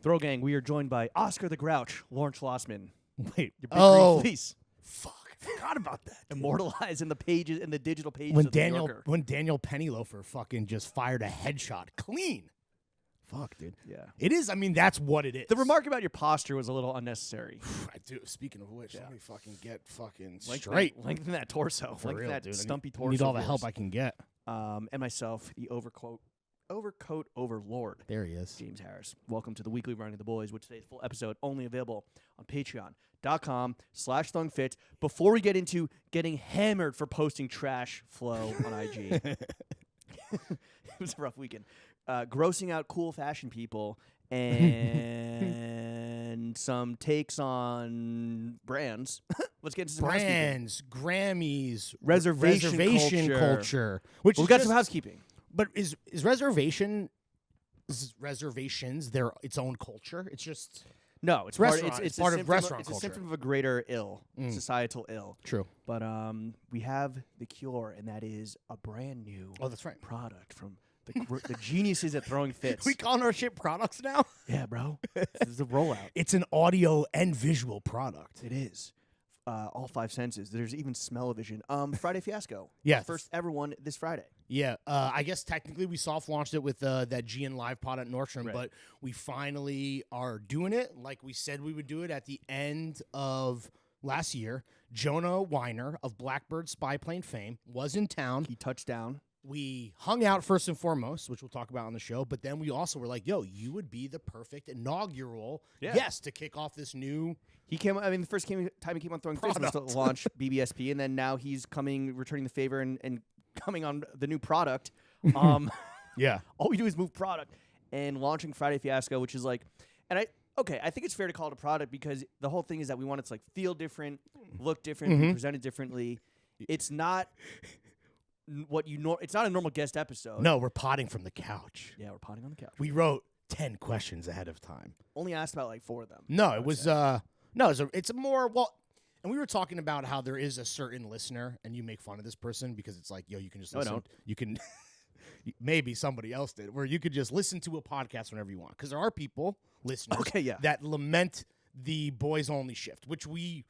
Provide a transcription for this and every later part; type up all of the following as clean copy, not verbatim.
Throw Gang, we are joined by Oscar the Grouch, Lawrence Schlossman. Wait. Your big green fleece. Fuck. I forgot about that. Immortalized in the pages, in the digital pages When of the New Yorker. Daniel Pennyloafer fucking just fired a headshot clean. Fuck, dude. Yeah. It is. I mean, that's what it is. The remark about your posture was a little unnecessary. I do. Speaking of which, let me fucking get fucking Lengthen straight. Lengthen that torso. For Lengthen real, that dude. stumpy torso. I need all the of help yours. I can get. And myself, the overcoat overlord. There he is. James Harris. Welcome to the weekly Running the Boys, which today's full episode only available on patreon.com/thongfit. Before we get into getting hammered for posting trash flow on IG. It was a rough weekend. Grossing out cool fashion people and some takes on brands. Let's get into some Brands, Grammys, Reservation culture. Which We've is got just, some housekeeping. But is reservations their its own culture? It's just No, it's restaurant. It's part a of restaurant It's a culture. symptom of a greater ill, societal ill. True. But we have the cure, and that is a brand new That's right. product from the geniuses at Throwing Fits. We calling our shit products now? Yeah, bro. This is a rollout. It's an audio and visual product. It is. All five senses. There's even smell-o-vision. Friday Fiasco. Yeah. First ever one this Friday. Yeah. I guess technically we soft launched it with that GN Live pod at Nordstrom, Right. but we finally are doing it like we said we would do it at the end of last year. Jonah Weiner of Blackbird Spy Plane fame was in town. He touched down. We hung out first and foremost, which we'll talk about on the show, but then we also were like, yo, you would be the perfect inaugural guest to kick off this new... He came. I mean, the first time he came on Throwing Fits was to launch BBSP, and then now he's returning the favor, and coming on the new product. Yeah. All we do is move product, and launching Friday Fiasco, which is like, I think it's fair to call it a product because the whole thing is that we want it to like feel different, look different, be presented differently. It's not what you know. It's not a normal guest episode. No, we're potting from the couch. Yeah, we're potting on the couch. We wrote 10 questions ahead of time. Only asked about like 4 of them. No, it was it's a more and we were talking about how there is a certain listener and you make fun of this person because it's like, yo, you can just listen. You can maybe somebody else did where you could just listen to a podcast whenever you want because there are people listeners that lament the boys only shift, which we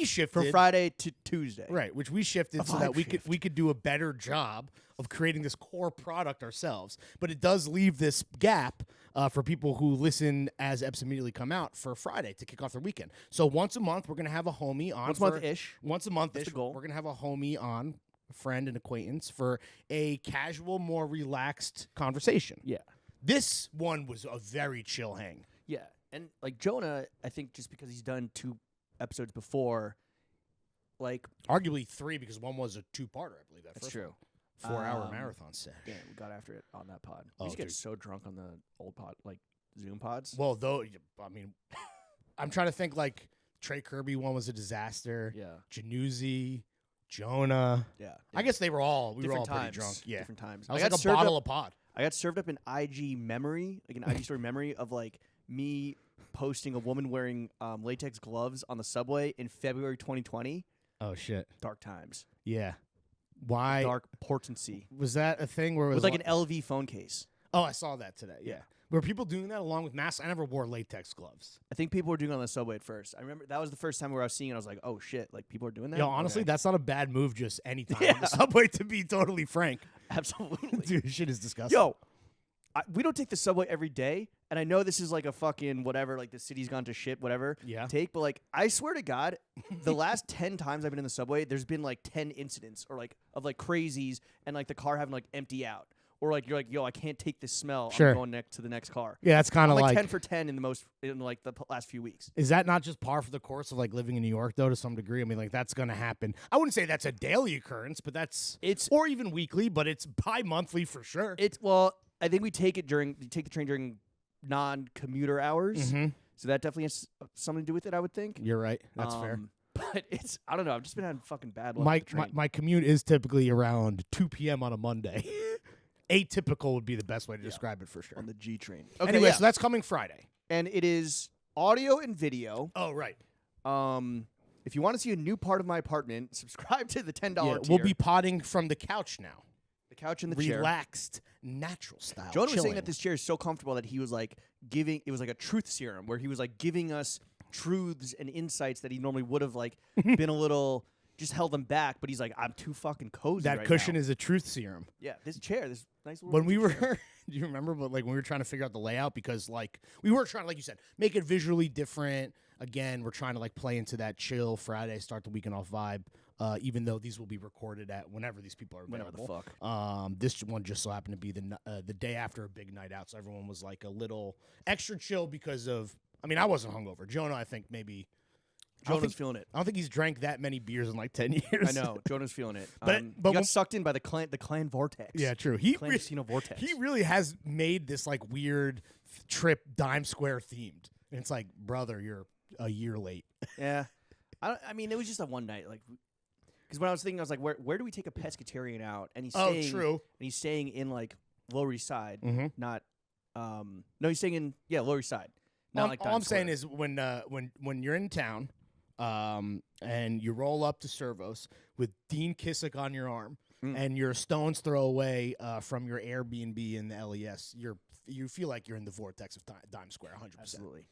shifted from Friday to Tuesday. Right, which we shifted so that we could do a better job of creating this core product ourselves. But it does leave this gap for people who listen as eps immediately come out for Friday to kick off their weekend. So once a month, we're going to have a homie on. Once a month, that's the goal. We're going to have a homie on, a friend and acquaintance, for a casual, more relaxed conversation. Yeah. This one was a very chill hang. Yeah. And like Jonah, I think just because he's done 2 episodes before, like arguably 3 because one was a 2-parter, I believe. That's true. 4-hour marathon sesh. Yeah, we got after it on that pod. We used to get so drunk on the old pod, like Zoom pods. Well, though, I mean, I'm trying to think like Trey Kirby one was a disaster. Yeah. Januzzi, Jonah. Yeah. I guess we were all times. pretty drunk. Yeah. Different times. I was like a bottle of pod. I got served up an IG memory, like an IG story memory of like me posting a woman wearing latex gloves on the subway in February 2020. Oh, shit. Dark times. Yeah. Why? Dark potency. Was that a thing where it was with like an LV phone case? Oh, I saw that today. Yeah. Were people doing that along with masks? I never wore latex gloves. I think people were doing it on the subway at first. I remember that was the first time where I was seeing it. I was like, oh, shit. Like, people are doing that? Yo, honestly, that's not a bad move just any time on the subway, to be totally frank. Absolutely. Dude, shit is disgusting. Yo, we don't take the subway every day, and I know this is like a fucking whatever, like the city's gone to shit, whatever. Yeah. Take, but like I swear to God, the last 10 times I've been in the subway, there's been like 10 incidents or like of like crazies, and like the car having like empty out, or like you're like, yo, I can't take this smell. Sure. I'm going next to the next car. Yeah, that's kind of like like 10 for 10 in like the last few weeks. Is that not just par for the course of like living in New York though, to some degree? I mean, like that's gonna happen. I wouldn't say that's a daily occurrence, but or even weekly, but it's bi-monthly for sure. I think we take the train during non-commuter hours. Mm-hmm. So that definitely has something to do with it, I would think. You're right. That's fair. But I don't know. I've just been having fucking bad luck. My commute is typically around 2 p.m. on a Monday. Atypical would be the best way to describe it for sure. On the G train. Okay, anyway, so that's coming Friday. And it is audio and video. Oh, right. If you want to see a new part of my apartment, subscribe to the $10 tier. We'll be potting from the couch now. The couch and the chair. Relaxed, natural style. Jonah was saying that this chair is so comfortable that he was like giving. It was like a truth serum where he was like giving us truths and insights that he normally would have like been a little just held them back. But he's like, I'm too fucking cozy. That right cushion now. is a truth serum. Yeah, this chair, this nice little. When we were, do you remember? But like when we were trying to figure out the layout, because like we were trying, like you said, make it visually different. Again, we're trying to like play into that chill Friday, start the weekend off vibe. Even though these will be recorded at whenever these people are available. Whenever the fuck. This one just so happened to be the day after a big night out, so everyone was like a little extra chill because of. I mean, I wasn't hungover. Jonah, I think maybe. Jonah's feeling it. I don't think he's drank that many beers in like 10 years. I know. Jonah's feeling it. But he got sucked in by the clan vortex. Yeah, true. Clandestino vortex. He really has made this like weird trip Dime Square themed. And it's like, brother, you're a year late. Yeah. I mean, it was just a one night. Like, because when I was thinking, I was like, where do we take a pescatarian out? And he's staying, true. And he's staying in like Lower East Side, not. No, he's staying in Lower East Side. Not like all I'm Square. saying is when you're in town, and you roll up to Servos with Dean Kissick on your arm, and you're a stone's throw away from your Airbnb in the LES, you feel like you're in the vortex of Dime Square, 100%. Absolutely.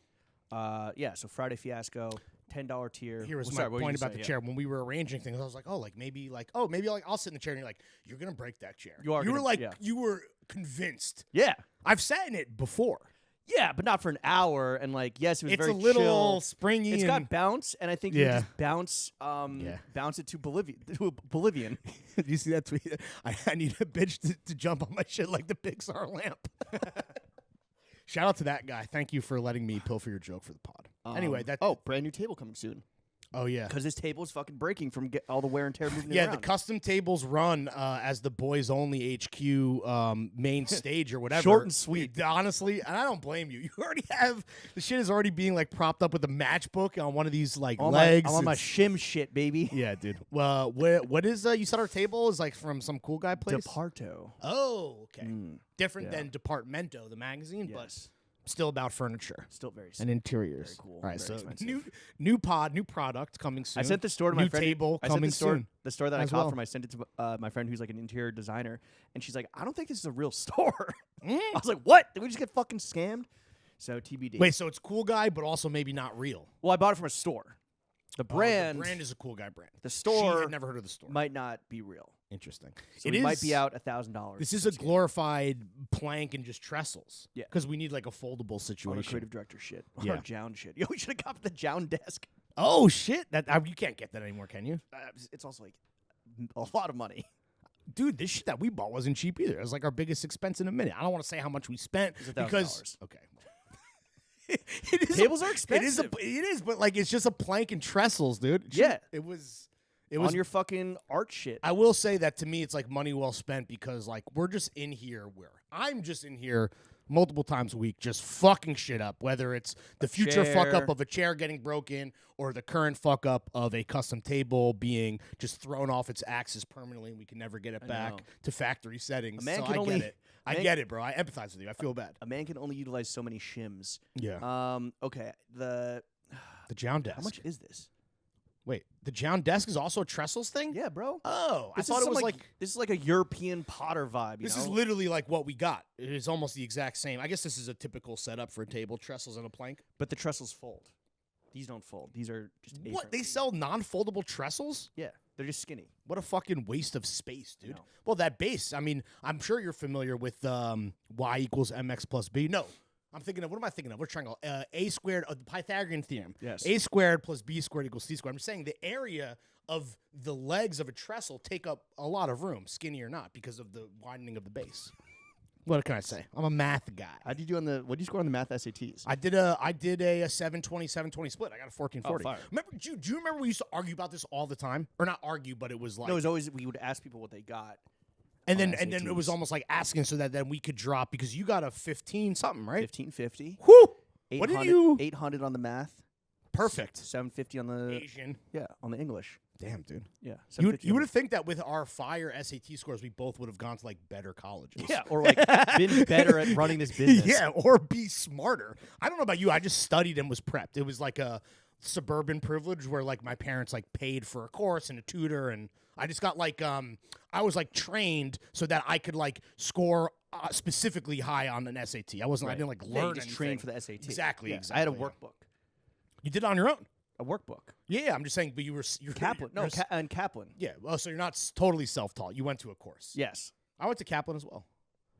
Yeah. So Friday Fiasco, $10 tier. Here was my point about the chair. When we were arranging things, I was like, maybe I'll sit in the chair. And you're like, you're gonna break that chair. You were like, you were convinced. Yeah. I've sat in it before. Yeah, but not for an hour. And like, yes, it was very chill. It's a little chill. springy. It's got bounce, and I think you just bounce it to Bolivian. You see that tweet? I need a bitch to jump on my shit like the Pixar lamp. Shout out to that guy. Thank you for letting me pilfer your joke for the pod. Anyway, brand new table coming soon. Oh, yeah. Because this table is fucking breaking from all the wear and tear moving Yeah, around. the custom tables run as the Boys Only HQ main stage or whatever. Short and sweet. Honestly, and I don't blame you. You already have, the shit is already being like propped up with a matchbook on one of these like legs. I'm on my shim shit, baby. Yeah, dude. Well, what is, you said our table is like from some cool guy place? Departo. Oh, okay. Different than Departmento, the magazine, but still about furniture. Still very and interiors. Very cool. All right, very so expensive. new product coming soon. I sent the store to my friend. Table coming soon. The store that I caught from, I sent it to my friend who's like an interior designer, and she's like, I don't think this is a real store. I was like, what? Did we just get fucking scammed? So TBD. Wait, so it's cool guy, but also maybe not real. Well, I bought it from a store. The brand is a cool guy brand. The store she had never heard of the store. Might not be real. Interesting. So it might be out $1,000. This is a glorified plank and just trestles. Yeah. Because we need like a foldable situation. Creative director shit. Yeah. Or Jown shit. Yo, we should have got the Jown desk. Oh, shit. You can't get that anymore, can you? It's also like a lot of money. Dude, this shit that we bought wasn't cheap either. It was like our biggest expense in a minute. I don't want to say how much we spent. It's $1,000. Because, okay. Tables are expensive. It is, but like it's just a plank and trestles, dude. It was on your fucking art shit. I will say that to me, it's like money well spent because like we're just in here. I'm just in here multiple times a week, just fucking shit up. Whether it's the future fuck up of a chair getting broken or the current fuck up of a custom table being just thrown off its axis permanently, and we can never get it back to factory settings. I get it, bro. I empathize with you. I feel bad. A man can only utilize so many shims. Yeah. Okay. The Jown desk. How much is this? Wait, the Jown desk is also a trestles thing? Yeah, bro. Oh, I thought it was like this is like a European Potter vibe. This is literally like what we got. It is almost the exact same. I guess this is a typical setup for a table: trestles and a plank. But the trestles fold. These don't fold. These are just what? They sell non-foldable trestles? Yeah, they're just skinny. What a fucking waste of space, dude. Well, that base. I mean, I'm sure you're familiar with y equals mx plus b. No. I'm thinking of, what am I thinking of? What triangle? A squared, the Pythagorean theorem. Yes. A squared plus b squared equals c squared. I'm saying the area of the legs of a trestle take up a lot of room, skinny or not, because of the widening of the base. What can I say? I'm a math guy. What did you score on the math SATs? I did a 720 split. I got a 1440. Oh, remember, do you remember we used to argue about this all the time? Or not argue, but it was like, no, it was always, we would ask people what they got. And then it was almost like asking so that then we could drop, because you got a 15 something, right? 1550. Whoo! 800, What did you? 800 on the math. Perfect. 750 on the Asian. Yeah, on the English. Damn, dude. Yeah. You would have think that with our fire SAT scores, we both would have gone to like better colleges. Yeah, or like been better at running this business. Yeah, or be smarter. I don't know about you. I just studied and was prepped. It was like a suburban privilege where like my parents like paid for a course and a tutor, and I just got like I was like trained so that I could like score specifically high on an SAT. I wasn't. Right. I didn't like Yeah, learn you just anything. trained for the SAT. Exactly. Yeah. Exactly. I had a yeah. workbook. You did it on your own. A workbook. Yeah, I'm just saying. But you're Kaplan. No, and Kaplan. Yeah. Well, so you're not totally self-taught. You went to a course. Yes. I went to Kaplan as well.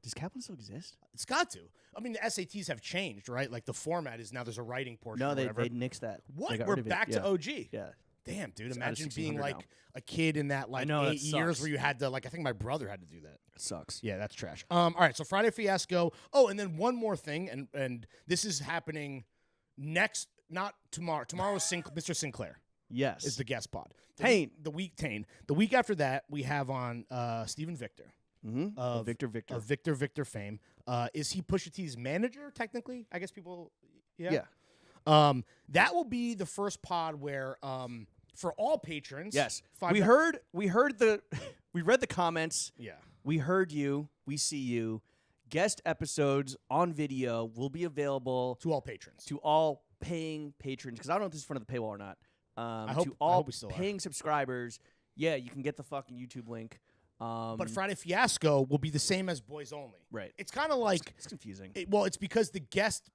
Does Kaplan still exist? It's got to. I mean, the SATs have changed, right? Like the format is now there's a writing portion. No, or they whatever. nixed that. What? They got We're rid of it. back to OG. Yeah. Damn, dude. It's out of Imagine being 1600 like now. a kid in that like know, that 8 years sucks. where you had to like. I think my brother had to do that. It sucks. Yeah, that's trash. All right, so Friday Fiasco. Oh, and then one more thing, and this is happening next, not tomorrow. Tomorrow is Mr. Sinclair. Yes. Is the guest pod. Tane. The week after that, we have on Stephen Victor. Mm-hmm. Of Victor. Of Victor fame. Is he Pusha T's manager, technically? I guess people... Yeah. That will be the first pod where, for all patrons... Yes. We read the comments. Yeah. We heard you. We see you. Guest episodes on video will be available... To all patrons. To all paying patrons. Because I don't know if this is in front of the paywall or not. I hope we still paying subscribers, yeah, you can get the fucking YouTube link. But Friday Fiasco will be the same as Boys Only. Right. It's kind of like... It's confusing. It's because the guest...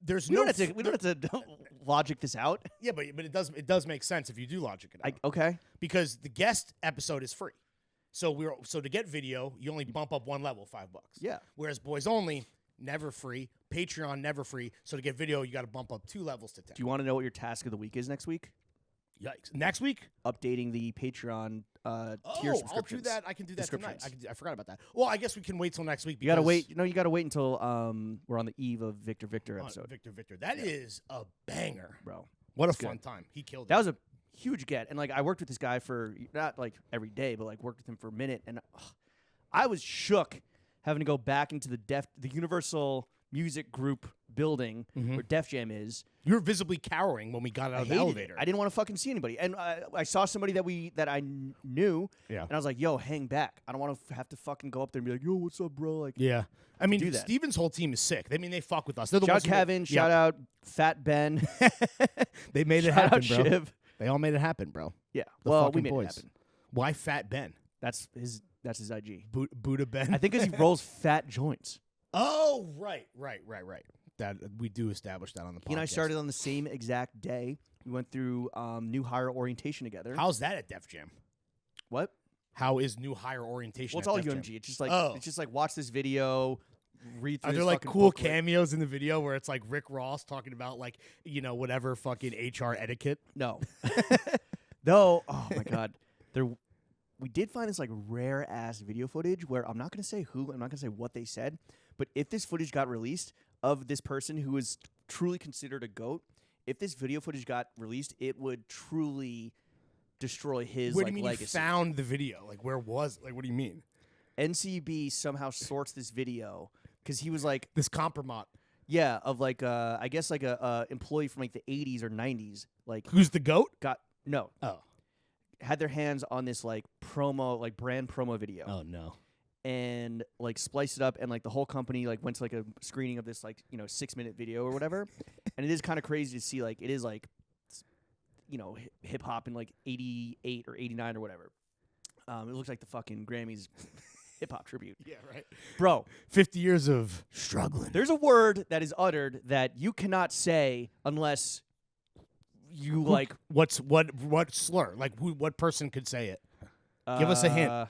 There's we don't have to logic this out. Yeah, but it does make sense if you do logic it out. Okay. Because the guest episode is free. So to get video, you only bump up one level, $5. Yeah. Whereas Boys Only, never free. Patreon, never free. So to get video, you got to bump up 2 levels to 10. Do you want to know what your task of the week is next week? Yikes. Next week? Updating the Patreon tier subscriptions. I'll do that. I can do that tonight. I forgot about that. Well, I guess we can wait till next week. You got to wait. You got to wait until we're on the eve of Victor episode. Victor. That is a banger. Bro. What a fun time. He killed it. That was a huge get. And, like, I worked with this guy for, not, like, every day, but, like, worked with him for a minute. And I was shook having to go back into the Universal Music Group building where Def Jam is. You were visibly cowering when we got out of the elevator. I didn't want to fucking see anybody. And I saw somebody that I knew. Yeah. And I was like, yo, hang back. I don't want to have to fucking go up there and be like, yo, what's up, bro? Like, yeah. I mean, do that. Steven's whole team is sick. They fuck with us. They're the shout ones out Kevin. Shout out Fat Ben. They made it shout happen, out bro. Shiv. They all made it happen, bro. Yeah. The well, fucking we made boys. it happen. Why Fat Ben? That's his IG. Buddha Ben? I think because he rolls fat joints. Oh, right. That we do establish that on the podcast. He and I started on the same exact day. We went through new hire orientation together. How's that at Def Jam? What? How is new hire orientation? Well, it's at all Def Jam? UMG. It's just like watch this video, read through. Are this there like fucking cool booklet. cameos in the video where it's like Rick Ross talking about like whatever fucking HR etiquette? No. No. Oh my God. We did find this like rare ass video footage where I'm not going to say who, I'm not going to say what they said, but if this footage got released of this person who is truly considered a GOAT, if this video footage got released, it would truly destroy his What do you mean legacy. you found the video? Like where was? Like what do you mean? NCB somehow sorts this video because he was like This kompromat. Yeah, of like I guess like a employee from like the 80s or 90s, like Who's the GOAT? had their hands on this like promo, like brand promo video. Oh no. And like spliced it up, and like the whole company like went to like a screening of this like 6-minute video or whatever. And it is kind of crazy to see like it is like hip hop in like 88 or 89 or whatever. It looks like the fucking Grammys hip hop tribute. Yeah, right. Bro, 50 years of struggling. there's a word that is uttered that you cannot say unless you like what slur? Like what person could say it? Give us a hint.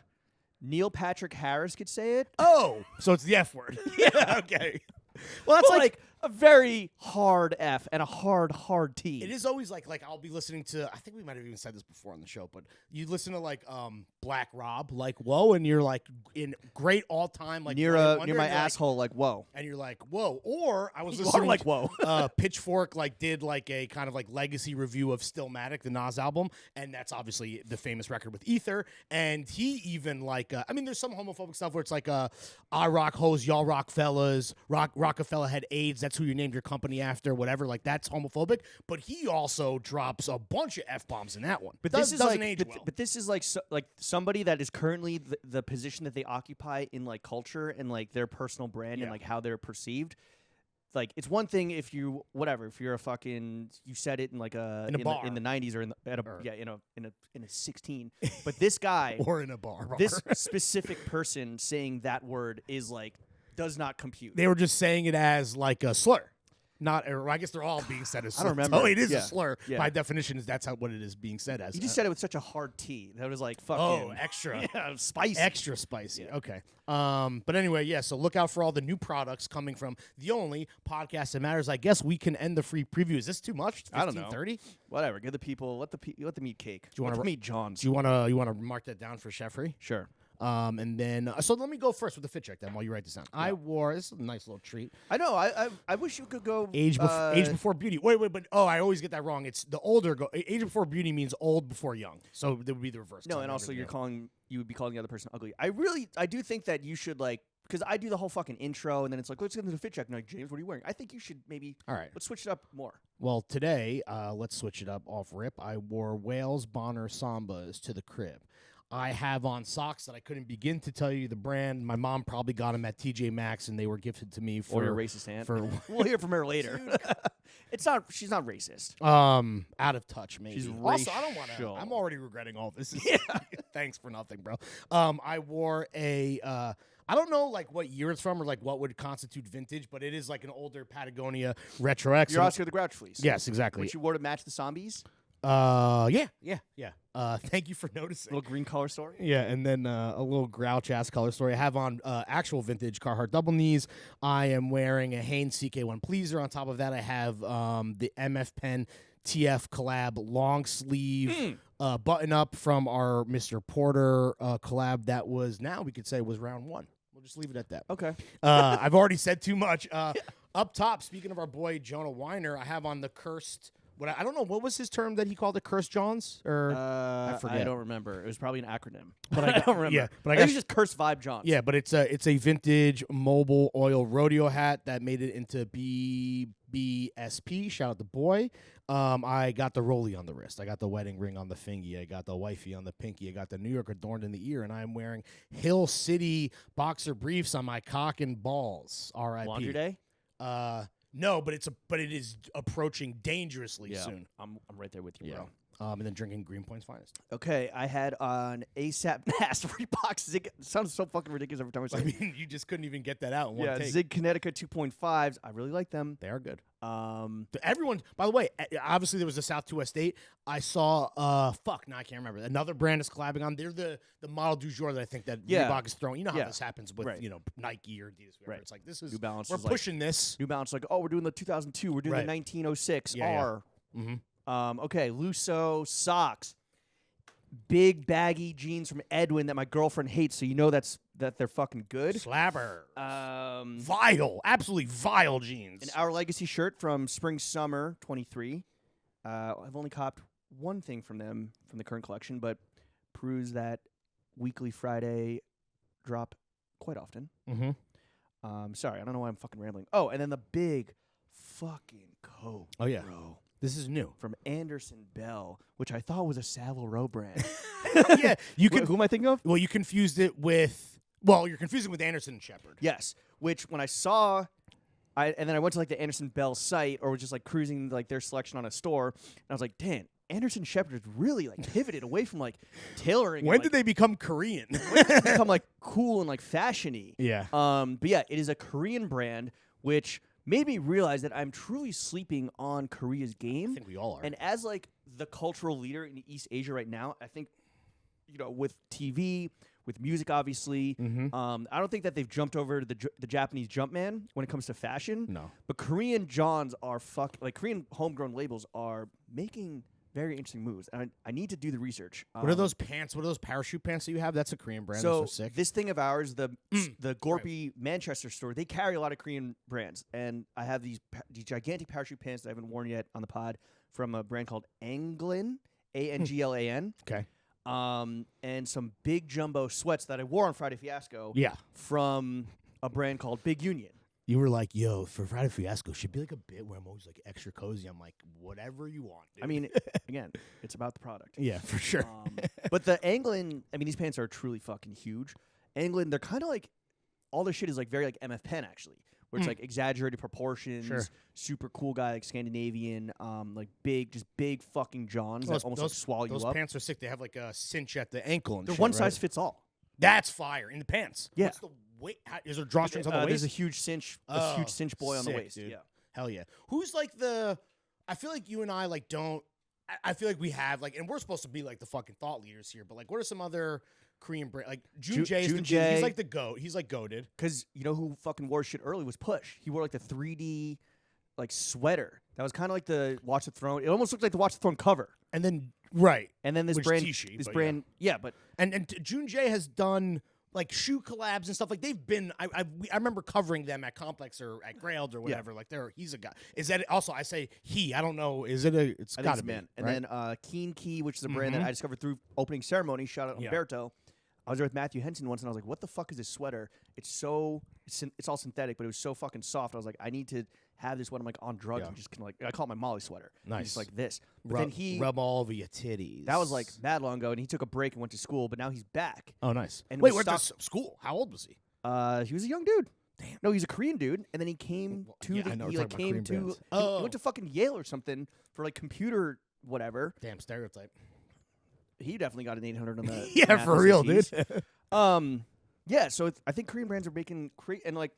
Neil Patrick Harris could say it. Oh, so it's the F word. Yeah, okay. Well, that's like a very hard F and a hard T. It is always like I'll be listening to, I think we might have even said this before on the show, but you listen to like Black Rob, like whoa, and you're like in great all time like near my asshole, like whoa, and you're like whoa. Or I was You listening are like whoa. Pitchfork like did like a kind of like legacy review of Stillmatic, the Nas album, and that's obviously the famous record with Ether. And he even like I mean, there's some homophobic stuff where it's like I rock hoes, y'all rock fellas, Rockefeller had AIDS, that's who you named your company after, whatever. Like that's homophobic. But he also drops a bunch of F-bombs in that one. But this doesn't like, age but, well. but this is like like somebody that is currently the position that they occupy in like culture and like their personal brand and like how they're perceived. like it's one thing if you if you're a fucking you said it in like in a bar in the 90s or in a 16, but this guy or in a bar. This specific person saying that word is like does not compute. They were just saying it as like a slur. Not, or I guess they're all being said as slurs. I don't remember. Oh, it is a Yeah. slur. Yeah. By definition, that's what it is being said as. You just said it with such a hard T. That was like fucking. Oh, extra. Yeah, spicy. Extra spicy. Yeah. Okay. But anyway, yeah, so look out for all the new products coming from the only podcast that matters. I guess we can end the free preview. Is this too much? 15, I don't know. 30? Whatever. Give the people let the meat cake. Do you want to meat jawnz? Do you want to mark that down for Chefry? Sure. And then so let me go first with the fit check then while you write this down. I wore this is a nice little treat. I know. I wish you could go Age before beauty. Wait, but I always get that wrong. It's the older age before beauty means old before young. So that would be the reverse. No, and also you would be calling the other person ugly. I do think that you should like because I do the whole fucking intro and then it's like let's get into the fit check. And like James, what are you wearing? I think you should maybe let's switch it up more. Well, today let's switch it up off rip. I wore Wales Bonner Sambas to the crib. I have on socks that I couldn't begin to tell you the brand. My mom probably got them at TJ Maxx, and they were gifted to me for your racist aunt. We'll hear from her later. It's not. She's not racist. Out of touch, maybe. She's also, I don't want to. I'm already regretting all this. Thanks for nothing, bro. I wore a. I don't know like what year it's from or like what would constitute vintage, but it is like an older Patagonia Retro X. You're Oscar the Grouch fleece. Yes, exactly. Which you wore to match the zombies. Yeah. Thank you for noticing. Little green color story. Yeah, and then a little grouch ass color story. I have on actual vintage Carhartt double knees. I am wearing a Hanes CK1 Pleaser. On top of that, I have the MF Pen TF collab long sleeve button up from our Mr. Porter collab. That was we could say was round one. We'll just leave it at that. Okay. I've already said too much. Up top, speaking of our boy Jonah Weiner, I have on the cursed. I don't know what was his term that he called it, cursed jawnz, or I forget. I don't remember. It was probably an acronym, but I don't remember. Yeah, but I guess it's just cursed vibe jawnz. Yeah, but it's a vintage mobile oil rodeo hat that made it into BBSP. Shout out the boy. I got the rollie on the wrist. I got the wedding ring on the fingy. I got the wifey on the pinky. I got the New York adorned in the ear, and I'm wearing Hill City boxer briefs on my cock and balls. R.I.P. Laundry day. No, but it is approaching dangerously soon. I'm right there with you, bro. And then drinking Greenpoint's finest. Okay, I had on ASAP Nast Reebok Zig. It sounds so fucking ridiculous every time I say it. I mean, you just couldn't even get that out in one take. Zig Connecticut 2.5s. I really like them. They are good. Everyone, by the way, obviously there was a South to West 8. I saw, I can't remember. Another brand is collabing on. They're the model du jour that I think that Reebok is throwing. You know how this happens with, Nike or Adidas. Whatever. It's like, this is, New Balance we're pushing this. New Balance like, oh, we're doing the 2002. We're doing the 1906 R. Mm-hmm. Okay, Lusso socks. Big baggy jeans from Edwin that my girlfriend hates, so you know that they're fucking good. Slabber. Vile. Absolutely vile jeans. An Our Legacy shirt from Spring Summer 23. I've only copped one thing from them from the current collection, but peruse that weekly Friday drop quite often. Mm-hmm. Sorry, I don't know why I'm fucking rambling. Oh, and then the big fucking coat. Oh, yeah. Bro. This is new. From Anderson Bell, which I thought was a Savile Row brand. Yeah. Who am I thinking of? Well, you confused it with... Well, you're confusing with Anderson and Shepherd. Yes. Which, when I saw... and then I went to, like, the Anderson Bell site, or was just, like, cruising, like, their selection on a store, and I was like, damn, Anderson Shepherd has really, like, pivoted away from, like, tailoring. When did they become Korean? When did they become, like, cool and, like, fashion-y? Yeah. But, yeah, it is a Korean brand, which... made me realize that I'm truly sleeping on Korea's game. I think we all are. And as like the cultural leader in East Asia right now, I think, with TV, with music, obviously, I don't think that they've jumped over to the Japanese Jumpman when it comes to fashion. No. But Korean jawnz are Korean homegrown labels are making very interesting moves. And I need to do the research. What are those pants? What are those parachute pants that you have? That's a Korean brand. So, Those are sick. this thing of ours, the Gorpy Manchester store, they carry a lot of Korean brands. And I have these gigantic parachute pants that I haven't worn yet on the pod from a brand called Anglan, Anglan. Okay. And some big jumbo sweats that I wore on Friday Fiasco. Yeah. From a brand called Big Union. You were like, yo, for Friday Fiasco, should be like a bit where I'm always like extra cozy. I'm like, whatever you want, dude. I mean, again, it's about the product. Yeah, for sure. But the Anglan, I mean, these pants are truly fucking huge. Anglan, they're kind of like, all their shit is like very like MF Pen, actually. where it's like exaggerated proportions, Sure. super cool guy, like Scandinavian, like big fucking jawnz that almost like swallow you those up. pants are sick. They have like a cinch at the ankle and They're shit, one right? size fits all. That's fire in the pants. Yeah. What's the weight? Is there drawstrings on the waist? There's a huge cinch boy on the sick, waist. dude. Yeah. Hell yeah. Who's like I feel like you and I like don't. I feel like we have like, and we're supposed to be like the fucking thought leaders here. But like, what are some other Korean brands? Like Jun Jae is the dude. He's like the goat. He's like goated. Because you know who fucking wore shit early was Push. He wore like the 3D like sweater that was kind of like the Watch the Throne. It almost looked like the Watch the Throne cover. And then and then this Which brand, Tishi, this but brand, yeah, but and Jun Jae has done like shoe collabs and stuff. Like they've been. I remember covering them at Complex or at Grailed or whatever. Like he's a guy. Is that also? I say he. I don't know. Is it a? It's got to be. Man. And right? then Keen Key, which is a brand that I discovered through opening ceremony. Shout out Umberto. I was there with Matthew Henson once, and I was like, "What the fuck is this sweater? It's all synthetic, but it was so fucking soft." I was like, "I need to have this when I'm like on drugs and just can like I call it my Molly sweater. Nice, just like this." But then he rub all over your titties. That was like mad long ago, and he took a break and went to school. But now he's back. Oh, nice. And wait, went to school? How old was he? He was a young dude. Damn. No, he's a Korean dude, and then he came to he went to fucking Yale or something for like computer whatever. Damn stereotype. He definitely got an 800 on the yeah, for real, dude. Yeah, so I think Korean brands are making and like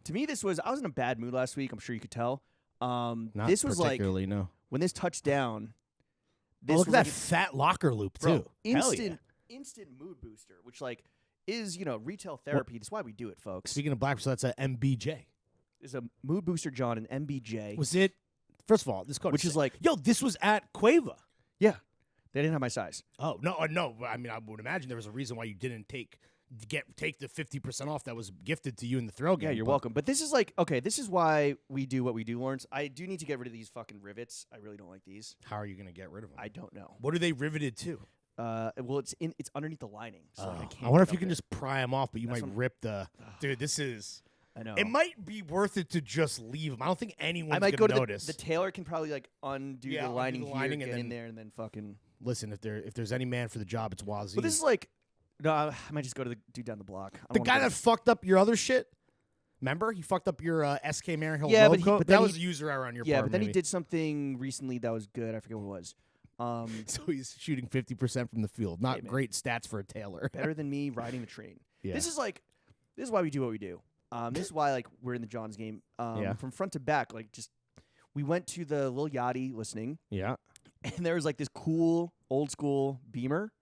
to me I was in a bad mood last week. I'm sure you could tell. Not this was like no. when this touched down. Look at that fat locker loop too. Instant mood booster, which like is retail therapy. That's why we do it, folks. Speaking of black, so that's a MBJ. Is a mood booster, John, an MBJ. Was it? First of all, this code, which is like, this was at Cueva. Yeah, they didn't have my size. Oh no. I mean, I would imagine there was a reason why you didn't take the 50% off that was gifted to you in the throw game. Yeah, you're welcome. But this is like, okay, this is why we do what we do, Lawrence. I do need to get rid of these fucking rivets. I really don't like these. How are you going to get rid of them? I don't know. What are they riveted to? Well, it's underneath the lining. So I can't. I wonder if you can just pry them off, but you might rip the. Dude, this is. I know. It might be worth it to just leave them. I don't think anyone's going to notice. The tailor can probably like undo the lining here, and get then, in there, and then fucking. Listen, if there's any man for the job, it's Wazee. But this is like. No, I might just go to the dude down the block. The guy that fucked up your other shit. Remember, he fucked up your SK Maryhill logo. But that was a user error on your part. Yeah, but then he did something recently that was good. I forget what it was. So he's shooting 50% from the field. Not great stats for a tailor. Better than me riding the train. Yeah. This is why we do what we do. This is why like we're in the jawnz game. From front to back, like just we went to the Lil Yachty listening. Yeah. And there was like this cool old school Beamer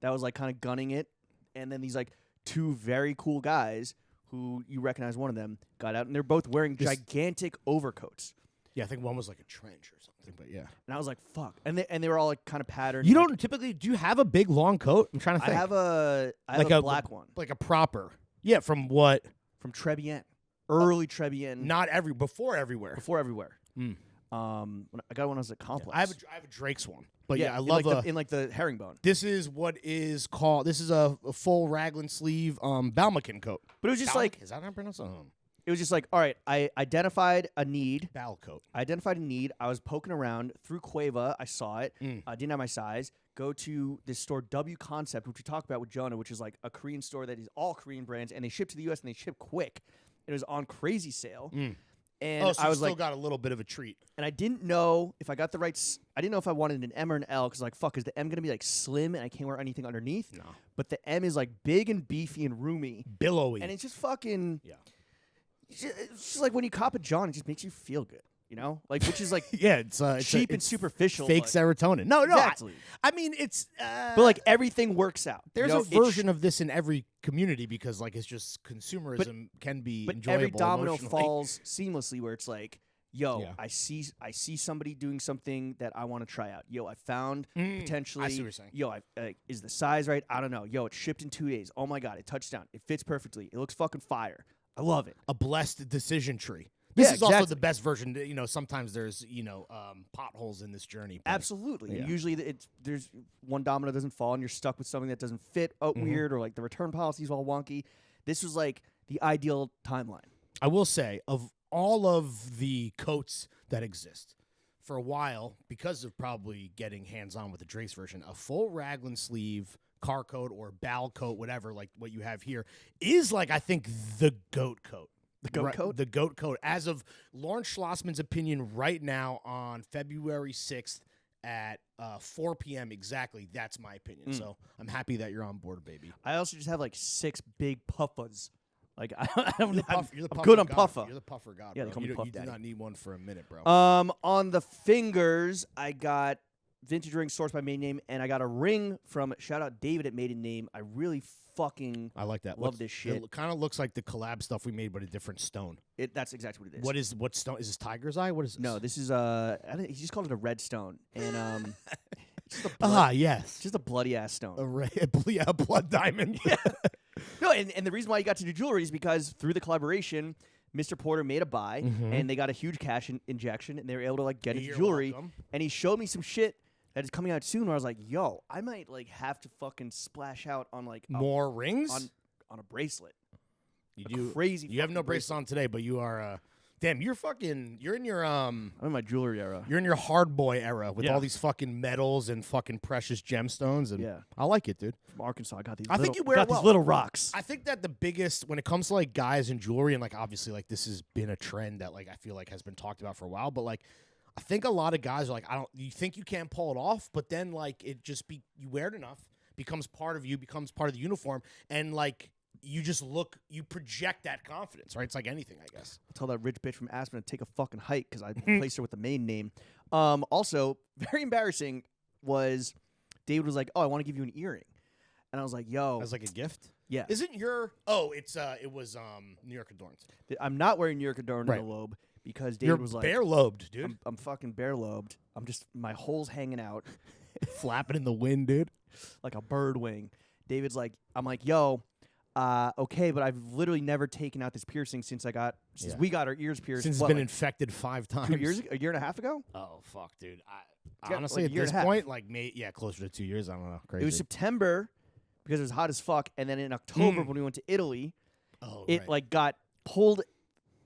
that was like kind of gunning it. And then these like two very cool guys who you recognize one of them got out, and they're both wearing gigantic overcoats. Yeah, I think one was like a trench or something, but yeah. And I was like, fuck. And they were all like kind of patterned. You don't typically, do you have a big long coat? I'm trying to think. I have a black one. Like a proper. Yeah, from what? From Trebien. Early Trebien. Before everywhere. Before everywhere. When I got one, I was at Complex. I have a Drake's one. But yeah, I love in the herringbone. This is what is called. This is a full raglan sleeve Balmakin coat. But it was just like, is that how I pronounce it? It was just like, all right, I identified a need. Bal coat. I identified a need. I was poking around through Cueva. I saw it. I didn't have my size. Go to this store W Concept, which we talked about with Jonah, which is like a Korean store that is all Korean brands, and they ship to the U.S. and they ship quick. It was on crazy sale. And so I was still got a little bit of a treat. And I didn't know if I got the right. I didn't know if I wanted an M or an L because like fuck, is the M gonna be like slim and I can't wear anything underneath? No. But the M is like big and beefy and roomy, billowy, and it's just fucking. Yeah. It's just like when you cop a John, it just makes you feel good. You know, like which is like it's cheap and superficial, fake serotonin. No, exactly. I mean it's, but like everything works out. There's a version of this in every community because like it's just consumerism can be enjoyable. But every domino falls seamlessly where it's like, yo, I see somebody doing something that I want to try out. Yo, I found potentially. I see what you're saying. Yo, is the size right? I don't know. Yo, it shipped in 2 days. Oh my god, it touched down. It fits perfectly. It looks fucking fire. I love it. A blessed decision tree. This is also the best version. Sometimes there's potholes in this journey. Absolutely. And usually there's one domino doesn't fall and you're stuck with something that doesn't fit weird or like the return policy is all wonky. This was like the ideal timeline. I will say of all of the coats that exist, for a while, because of probably getting hands-on with the Drake's version, a full raglan sleeve car coat or bal coat, whatever, like what you have here, is like I think the goat coat. The goat coat? The goat coat. As of Lawrence Schlossman's opinion right now on February 6th at 4 p.m. exactly, that's my opinion. So I'm happy that you're on board, baby. I also just have like 6 big puffas. Like I don't You're have, the I'm puffer good on god. puffer. You're the puffer god, Yeah, bro. they call me You Puff do Daddy. not need one for a minute, bro. On the fingers, I got vintage ring sourced by maiden name, and I got a ring from shout out David at maiden name. I really fucking I like that. love this shit. It kind of looks like the collab stuff we made, but a different stone. That's exactly what it is. What stone? Is this tiger's eye? What is this? No, this is I think he just called it a red stone, and it's just a yes. it's just a bloody ass stone. A blood diamond. No, and the reason why you got to do jewelry is because through the collaboration, Mr. Porter made a buy, and they got a huge cash injection, and they were able to like get his jewelry. Welcome. And he showed me some shit that is coming out soon. Where I was like, yo, I might like have to fucking splash out on like more rings on a bracelet. You do crazy. You have no bracelet on today, but you are. Damn, you're in your I'm in my jewelry era. You're in your hard boy era with all these fucking metals and fucking precious gemstones, and I like it, dude. From Arkansas, I got these. I think you wear these little rocks. I think that the biggest when it comes to like guys and jewelry, and like obviously like this has been a trend that like I feel like has been talked about for a while, but like I think a lot of guys are like you think you can't pull it off, but then like it just you wear it enough, becomes part of you, becomes part of the uniform, and like. You just you project that confidence, right? It's like anything, I guess. I'll tell that rich bitch from Aspen to take a fucking hike because I placed her with the main name. Also, very embarrassing was David was like, "Oh, I want to give you an earring," and I was like, "Yo," as like a gift. Yeah. Isn't your? Oh, it was New York Adorned. I'm not wearing New York Adorned in the lobe because David was like, bare lobed, dude. I'm fucking bare lobed. I'm just my hole's hanging out, flapping in the wind, dude, like a bird wing. David's like, I'm like, yo. Okay, but I've literally never taken out this piercing since we got our ears pierced. Since it's been infected 5 times. 2 years ago, a year and a half ago? Oh, fuck, dude. like Honestly, at this point, like, closer to 2 years. I don't know. Crazy. It was September because it was hot as fuck, and then in October when we went to Italy, like got pulled.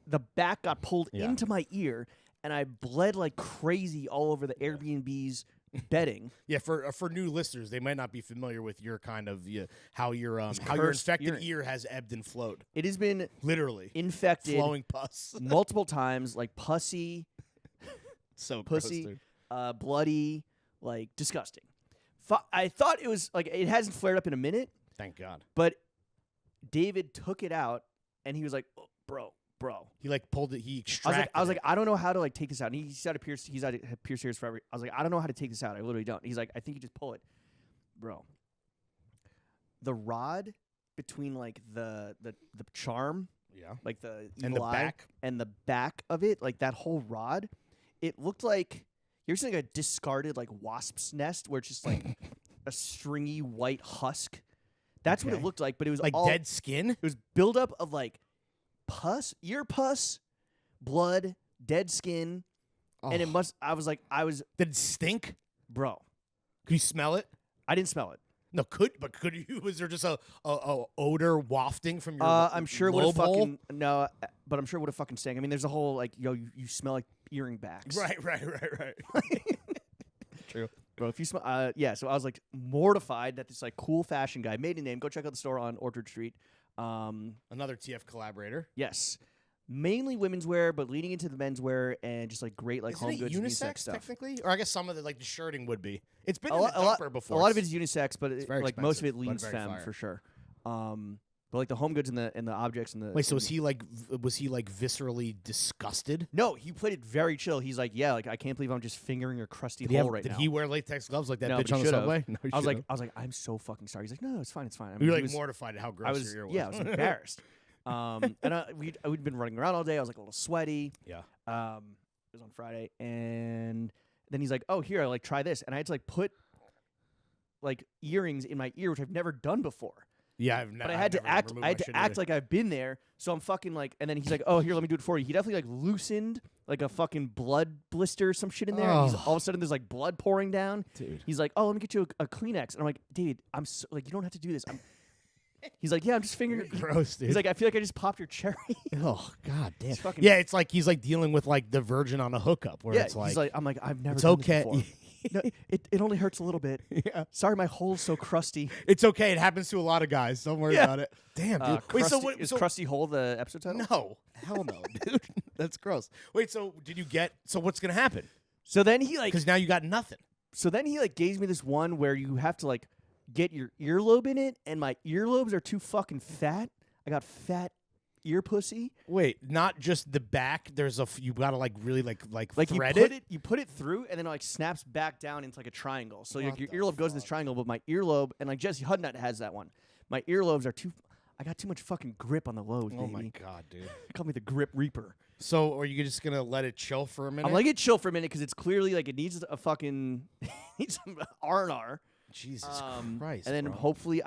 The back got pulled into my ear, and I bled like crazy all over the Airbnb's bedding. Yeah, for new listeners, they might not be familiar with your kind of how your infected ear has ebbed and flowed. It has been literally infected, flowing pus multiple times, like pussy, pussy, gross, bloody, like disgusting. I thought it was like it hasn't flared up in a minute. Thank God. But David took it out, and he was like, oh, "Bro." He like pulled it. He extracted. I was like, I don't know how to like take this out. And he's had pierced ears forever. I was like, I don't know how to take this out. I literally don't. He's like, I think you just pull it, bro. The rod between like the charm, like the and the back and the back of it, like that whole rod, it looked like you ever seen like a discarded like wasp's nest where it's just like a stringy white husk. That's what it looked like, but it was like all dead skin. It was buildup of like. Ear pus, blood, dead skin, and it must. Did it stink, bro? Could you smell it? I didn't smell it. No, could you? Was there just a odor wafting from your? I'm sure it would have hole? fucking no, but I'm sure it would have fucking stank. I mean, there's a whole like you smell like earring backs. Right. True, bro. If you smell, So I was like mortified that this like cool fashion guy, maiden name. Go check out the store on Orchard Street. Another TF collaborator. Yes. Mainly women's wear, but leading into the men's wear and just like great like home goods unisex stuff. Technically? Or I guess some of the like the shirting would be. It's been a in the dumper before. A lot of it's unisex, but it's like most of it leans femme for sure. But like the home goods and the objects and the wait, so was he like viscerally disgusted? No, he played it very chill. He's like, yeah, like I can't believe I'm just fingering your crusty hole right now. Did he wear latex gloves like that no, bitch on the subway? No, I was like, I'm so fucking sorry. He's like, no, it's fine, it's fine. I mean, you were like mortified at how gross your ear was. Yeah, I was embarrassed. And we'd been running around all day. I was like a little sweaty. Yeah. It was on Friday, and then he's like, oh, here, like try this, and I had to like put like earrings in my ear, which I've never done before. Yeah, but I had to act like I've been there. So I'm fucking like, and then he's like, "Oh, here, let me do it for you." He definitely like loosened like a fucking blood blister or some shit in there. And all of a sudden, there's like blood pouring down. Dude, he's like, "Oh, let me get you a Kleenex." And I'm like, "Dude, I'm so, like, you don't have to do this." He's like, "Yeah, I'm just fingering." Gross, dude. He's like, "I feel like I just popped your cherry." Oh God damn. It's like he's like dealing with like the virgin on a hookup where it's like, he's like, I'm like, I've never. It's done okay. This before. No, it only hurts a little bit. Yeah. Sorry, my hole's so crusty. It's okay. It happens to a lot of guys. Don't worry about it. Damn, dude. Wait, Crusty, is Krusty Hole the episode title? No. Hell no, dude. That's gross. Wait, so did you get... So what's going to happen? So then he Because now you got nothing. So then he gives me this one where you have to get your earlobe in it, and my earlobes are too fucking fat. I got fat ear pussy. Wait, not just the back. There's you gotta really thread you put it through, and then it snaps back down into a triangle. So your earlobe goes in this triangle, but my earlobe, and Jesse Hudnut has that one. My earlobes are too. I got too much fucking grip on the lobes. Oh baby. my god, dude! Call me the grip reaper. So are you just gonna let it chill for a minute? I'm letting it chill for a minute because it's clearly it needs a fucking needs some R&R. Jesus Christ! And then bro. hopefully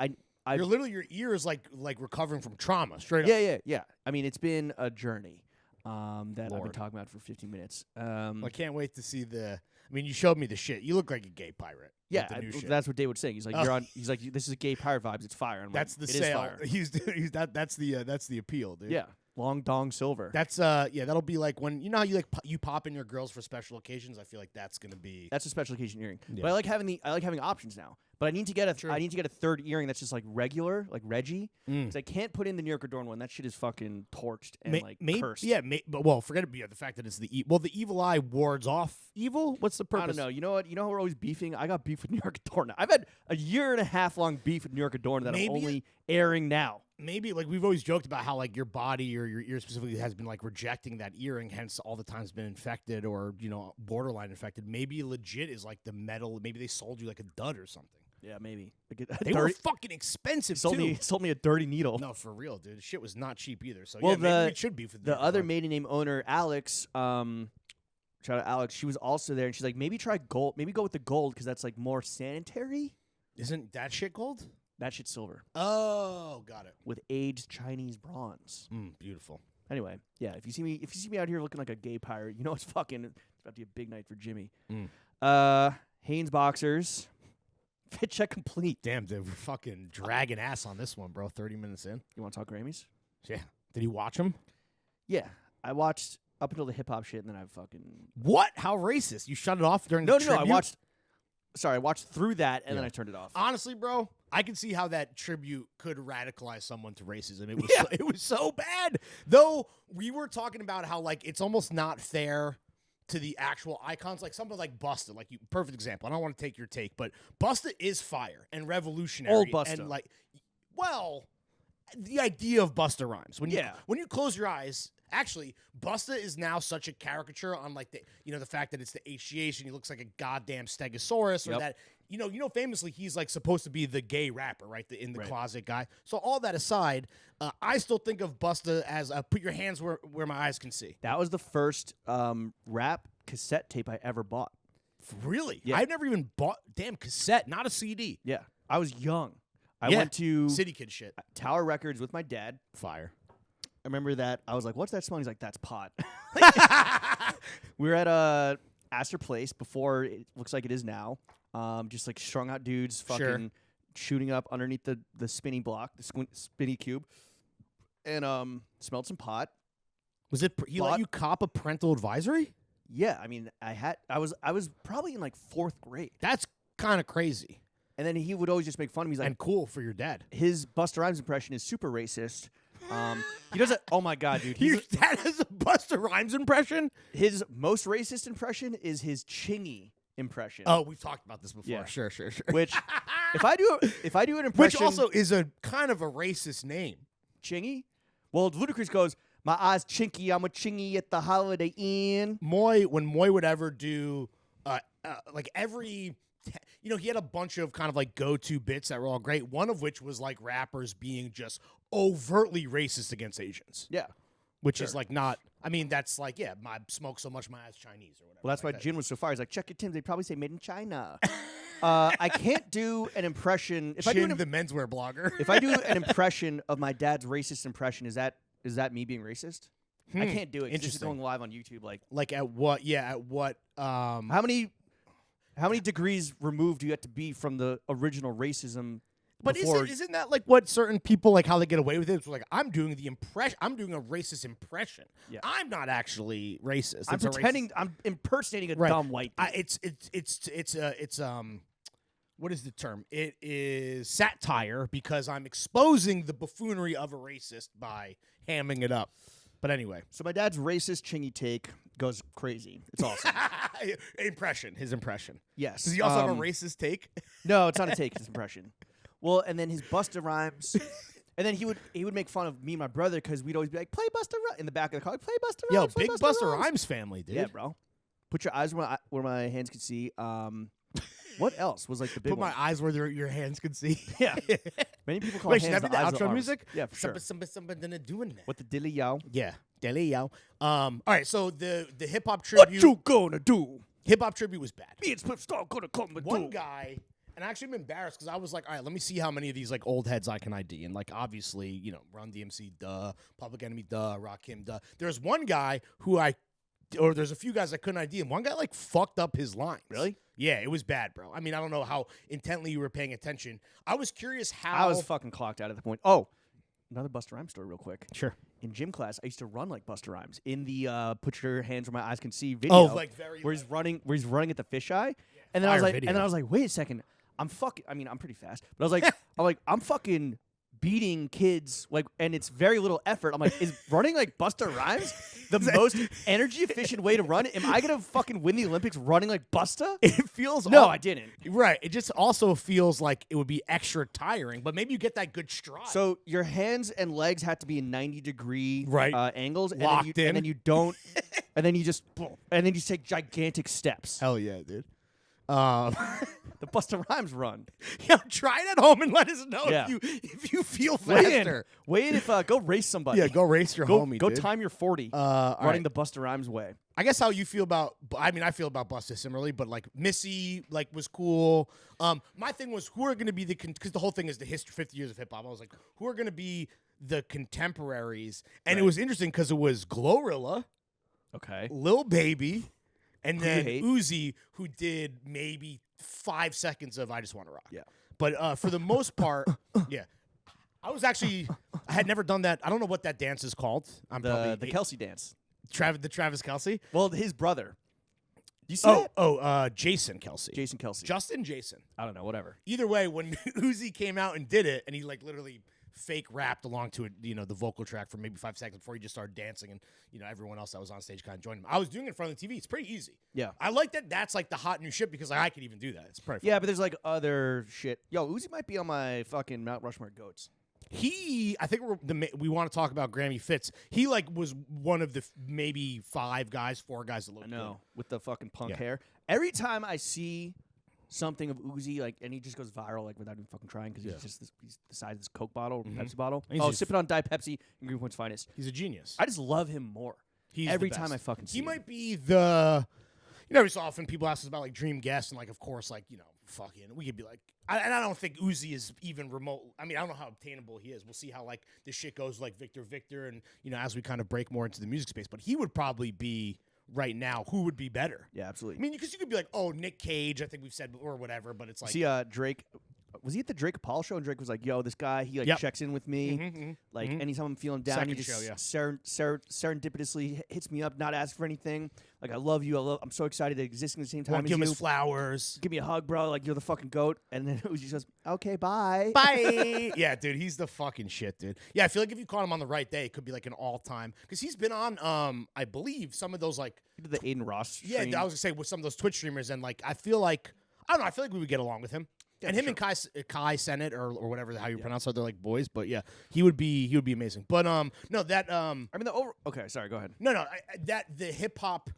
You're literally your ear is like recovering from trauma, straight up. Yeah. I mean, it's been a journey that I've been talking about for 15 minutes. I can't wait to see the. I mean, you showed me the shit. You look like a gay pirate. Yeah, that's what Dave was saying. He's like, He's like, this is gay pirate vibes. It's fire. That's the sale. That's the appeal, dude. Yeah, long dong silver. That's that'll be like when you know how you pop in your girls for special occasions. I feel like that's gonna be. That's a special occasion earring. Yeah. But I like having options now. But I need to get a third earring that's just regular, like Reggie. Because I can't put in the New York Adorn one. That shit is fucking torched and cursed. Yeah, but forget it. Yeah, the fact that it's the evil eye wards off evil. What's the purpose? I don't know. You know what? You know how we're always beefing? I got beef with New York Adorn. I've had a 1.5 year long beef with New York Adorn that I'm only airing now. Maybe we've always joked about how your body or your ear specifically has been rejecting that earring, hence all the time's been infected or borderline infected. Maybe legit is the metal. Maybe they sold you a dud or something. Yeah, maybe. They were fucking expensive too. Sold me a dirty needle. No, for real, dude. Shit was not cheap either. So well, maybe it should be for the other maiden name owner, Alex. Shout out Alex. She was also there, and she's like, maybe try gold. Maybe go with the gold because that's more sanitary. Isn't that shit gold? That shit's silver. Oh, got it. With aged Chinese bronze. Beautiful. Anyway, yeah. If you see me out here looking like a gay pirate, it's it's about to be a big night for Jimmy. Hanes boxers. Fit check complete. Damn, dude, we're fucking dragging ass on this one, bro. 30 minutes in. You want to talk Grammys? Yeah. Did you watch them? Yeah, I watched up until the hip hop shit, and then I fucking what? How racist? You shut it off during the tribute? No. I watched through that, and then I turned it off. Honestly, bro, I can see how that tribute could radicalize someone to racism. It was it was so bad. Though we were talking about how it's almost not fair to the actual icons, something like Busta, perfect example. I don't want to take your take, but Busta is fire and revolutionary. Old Busta. And the idea of Busta Rhymes. When you close your eyes, actually, Busta is now such a caricature on the fact that it's the HGH and he looks like a goddamn stegosaurus or that famously he's supposed to be the gay rapper, right? The in the closet guy. So all that aside, I still think of Busta as put your hands where my eyes can see. That was the first rap cassette tape I ever bought. Really? Yeah. I've never even bought damn cassette, not a CD. Yeah. I was young. I went to City Kid shit. Tower Records with my dad. Fire. I remember that. I was like, what's that smell? He's like, that's pot. We were at Astor Place before it looks like it is now. Just strung out dudes fucking shooting up underneath the spinning block, the spinny cube. And smelled some pot. Was it he let you cop a parental advisory? Yeah, I mean, I was probably in 4th grade. That's kind of crazy. And then he would always just make fun of me. He's like, and cool for your dad. His Busta Rhymes impression is super racist. He does it. Oh my god, dude! Your dad has a Busta Rhymes impression. His most racist impression is his Chingy impression. Oh, we've talked about this before. Yeah. Sure. Which, if I do an impression, which also is a kind of a racist name, Chingy. Well, Ludacris goes, "My eyes chinky, I'm a chingy at the Holiday Inn." When Moy would ever do, every. He had a bunch of kind of go-to bits that were all great. One of which was rappers being just overtly racist against Asians. Yeah. Which is not, I mean, that's my smoke so much my ass Chinese or whatever. Well, that's why Jin was so far. He's like, check it, Tim. They probably say made in China. I can't do an impression. If Chin, the menswear blogger. If I do an impression of my dad's racist impression, is that me being racist? I can't do it. It's going live on YouTube. At what? Yeah, at what? How many degrees removed do you have to be from the original racism But isn't that like what certain people like how they get away with it? It's like I'm doing the impression. I'm doing a racist impression. Yeah. I'm not actually racist. I'm pretending. I'm impersonating a dumb white dude. It's what is the term? It is satire because I'm exposing the buffoonery of a racist by hamming it up. But anyway, so my dad's racist chingy take goes crazy. It's awesome. His impression. Yes. Does he also have a racist take? No, it's not a take. It's his impression. Well, and then his Busta rhymes, and then he would make fun of me and my brother because we'd always be like, "Play Busta Rhymes" in the back of the car. Play Busta Rhymes. Yo, big Busta Rhymes family, dude. Yeah, bro. Put your eyes where my hands could see. What else was like the big Put one? my eyes where your hands could see. Yeah. Many people call Wait, hands should that be the eyes of outro arms. music? Yeah, for sure. Something doing that. What the dilly yow? Yeah, dilly yow. All right, so the hip hop tribute. What you gonna do? Hip hop tribute was bad. Me and Spliff Star gonna come with One guy, and I actually am embarrassed because I was like, all right, let me see how many of these like old heads I can ID. And like obviously, Run DMC, duh, Public Enemy, duh, Rakim, duh. There's one guy who there's a few guys I couldn't ID, and one guy like fucked up his lines. Really? Yeah, it was bad, bro. I mean, I don't know how intently you were paying attention. I was curious how. I was fucking clocked out at the point. Oh, another Busta Rhymes story real quick. Sure. In gym class, I used to run like Busta Rhymes in the "Put Your Hands Where My Eyes Can See" video. Oh, like very. Where he's running at the fisheye, and then Fire I was like, video. wait a second, I'm pretty fast, but I was like, I'm fucking beating kids, like, and it's very little effort. I'm like, is running like Busta Rhymes the most energy efficient way to run? Am I gonna fucking win the Olympics running like Busta? It feels No, I didn't. Right. It just also feels like it would be extra tiring, but maybe you get that good stride. So your hands and legs have to be in 90-degree angles, Locked in. and then you don't, and then you just take gigantic steps. Hell yeah, dude. The Busta Rhymes run. Yo, try it at home and let us know Yeah. if you feel faster. Weigh in if go race somebody. Yeah, go race your homie, Go dude. time your 40 All running right. the Busta Rhymes way. I guess how you feel about. I mean, I feel about Busta similarly, but like Missy, like was cool. My thing was who are going to be because the whole thing is the history, 50 years of hip hop. I was like, who are going to be the contemporaries? And it was interesting because it was Glorilla, Okay. Lil Baby, and Who you then hate? Uzi, who did maybe 5 seconds of "I Just Want to Rock." Yeah. But for the most part, yeah. I had never done that. I don't know what that dance is called. The Kelsey dance. The Travis Kelce. Well, his brother. Do you see that? Jason Kelce. Jason Kelsey. Justin Jason. I don't know. Whatever. Either way, when Uzi came out and did it, and he like literally fake rapped along to it, the vocal track for maybe 5 seconds before he just started dancing, and everyone else that was on stage kind of joined him. I was doing it in front of the TV. It's pretty easy. Yeah. I like that. That's like the hot new shit because I could even do that. It's pretty fun. Yeah, but there's like other shit. Yo, Uzi might be on my fucking Mount Rushmore goats. I think we want to talk about Grammy fits. He like was one of the maybe 4 guys that looked I know, good. with the fucking punk hair. Every time I see something of Uzi, like, and he just goes viral, like, without even fucking trying, because he's the size of this Coke bottle or Pepsi bottle. Sipping on Diet Pepsi and Greenpoint's finest. He's a genius. I just love him more. Every time I fucking see him. He might be the. Every so often people ask us about like dream guests, and like of course like fucking we could be like, and I don't think Uzi is even remote. I mean I don't know how obtainable he is. We'll see how like this shit goes like Victor, and as we kind of break more into the music space. But he would probably be right now. Who would be better? Yeah, absolutely. I mean because you could be like, oh, Nick Cage. I think we've said or whatever, but it's like see Drake. Was he at the Drake Paul show? And Drake was like, "Yo, this guy, he like checks in with me. Like anytime I'm feeling down, he just serendipitously hits me up, not ask for anything. Like I love you. I'm so excited to exist in the same time as give him you. his flowers. Give me a hug, bro. Like you're the fucking goat." And then Uzi says, "Okay, bye, bye." Yeah, dude, he's the fucking shit, dude. Yeah, I feel like if you caught him on the right day, it could be like an all-time because he's been on, I believe some of those like he did the Aiden Ross. Yeah, stream. I was gonna say with some of those Twitch streamers, and like I feel like we would get along with him. Yeah, and him and Kai Sennett or whatever how you pronounce it, they're like boys, but yeah, he would be amazing. But no, that I mean okay, sorry, go ahead. No, that the hip hop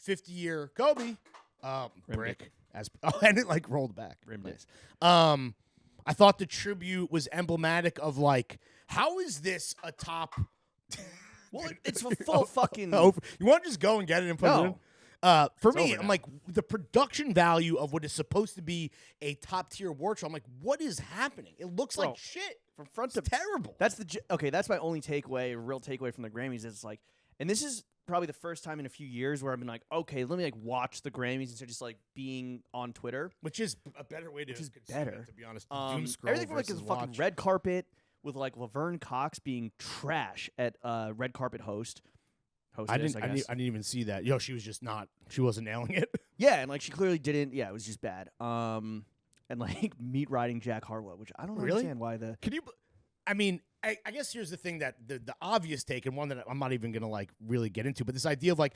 50-year Kobe brick and it like rolled back. Nice. I thought the tribute was emblematic of like how is this a top? Well, it's a full fucking. You want to just go and get it and put it in? For me, I'm now. like the production value of what is supposed to be a top tier award show. I'm like, what is happening? It looks like shit from front to terrible. That's my only takeaway, real takeaway from the Grammys. Is like, and this is probably the first time in a few years where I've been like, okay, let me like watch the Grammys instead of just like being on Twitter. Which is a better way to consume it, to be honest. Doom scroll everything from like this fucking red carpet with like Laverne Cox being trash at red carpet host. I didn't even see that. Yo, she wasn't nailing it. Yeah, and like she clearly didn't. Yeah, it was just bad. And like meat riding Jack Harlow, which I don't understand why the. Can you? I mean, I guess here's the thing that the obvious take, and one that I'm not even gonna like really get into, but this idea of like,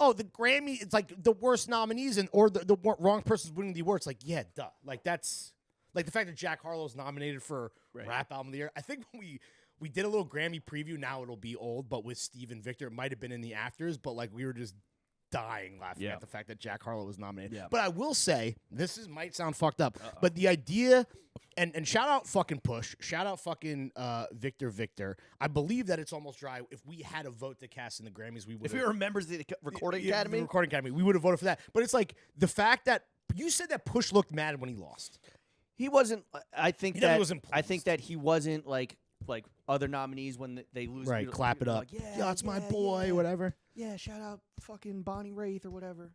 oh, the Grammy, it's like the worst nominees or the wrong person's winning the award. It's like, yeah, duh. Like that's like the fact that Jack Harlow's nominated for Rap Album of the Year. I think when we did a little Grammy preview. Now it'll be old, but with Steve and Victor, it might have been in the afters, but like we were just dying laughing at the fact that Jack Harlow was nominated. Yeah. But I will say, might sound fucked up, but the idea, and shout out fucking Push, shout out fucking Victor. I believe that it's almost dry. If we had a vote to cast in the Grammys, we would. If we were members of the Recording Academy, we would have voted for that. But it's like the fact that you said that Push looked mad when he lost. He wasn't. I think that he wasn't like other nominees when they lose. Right, clap it up. Like, yeah, that's my boy, whatever. Yeah, shout out fucking Bonnie Raitt or whatever.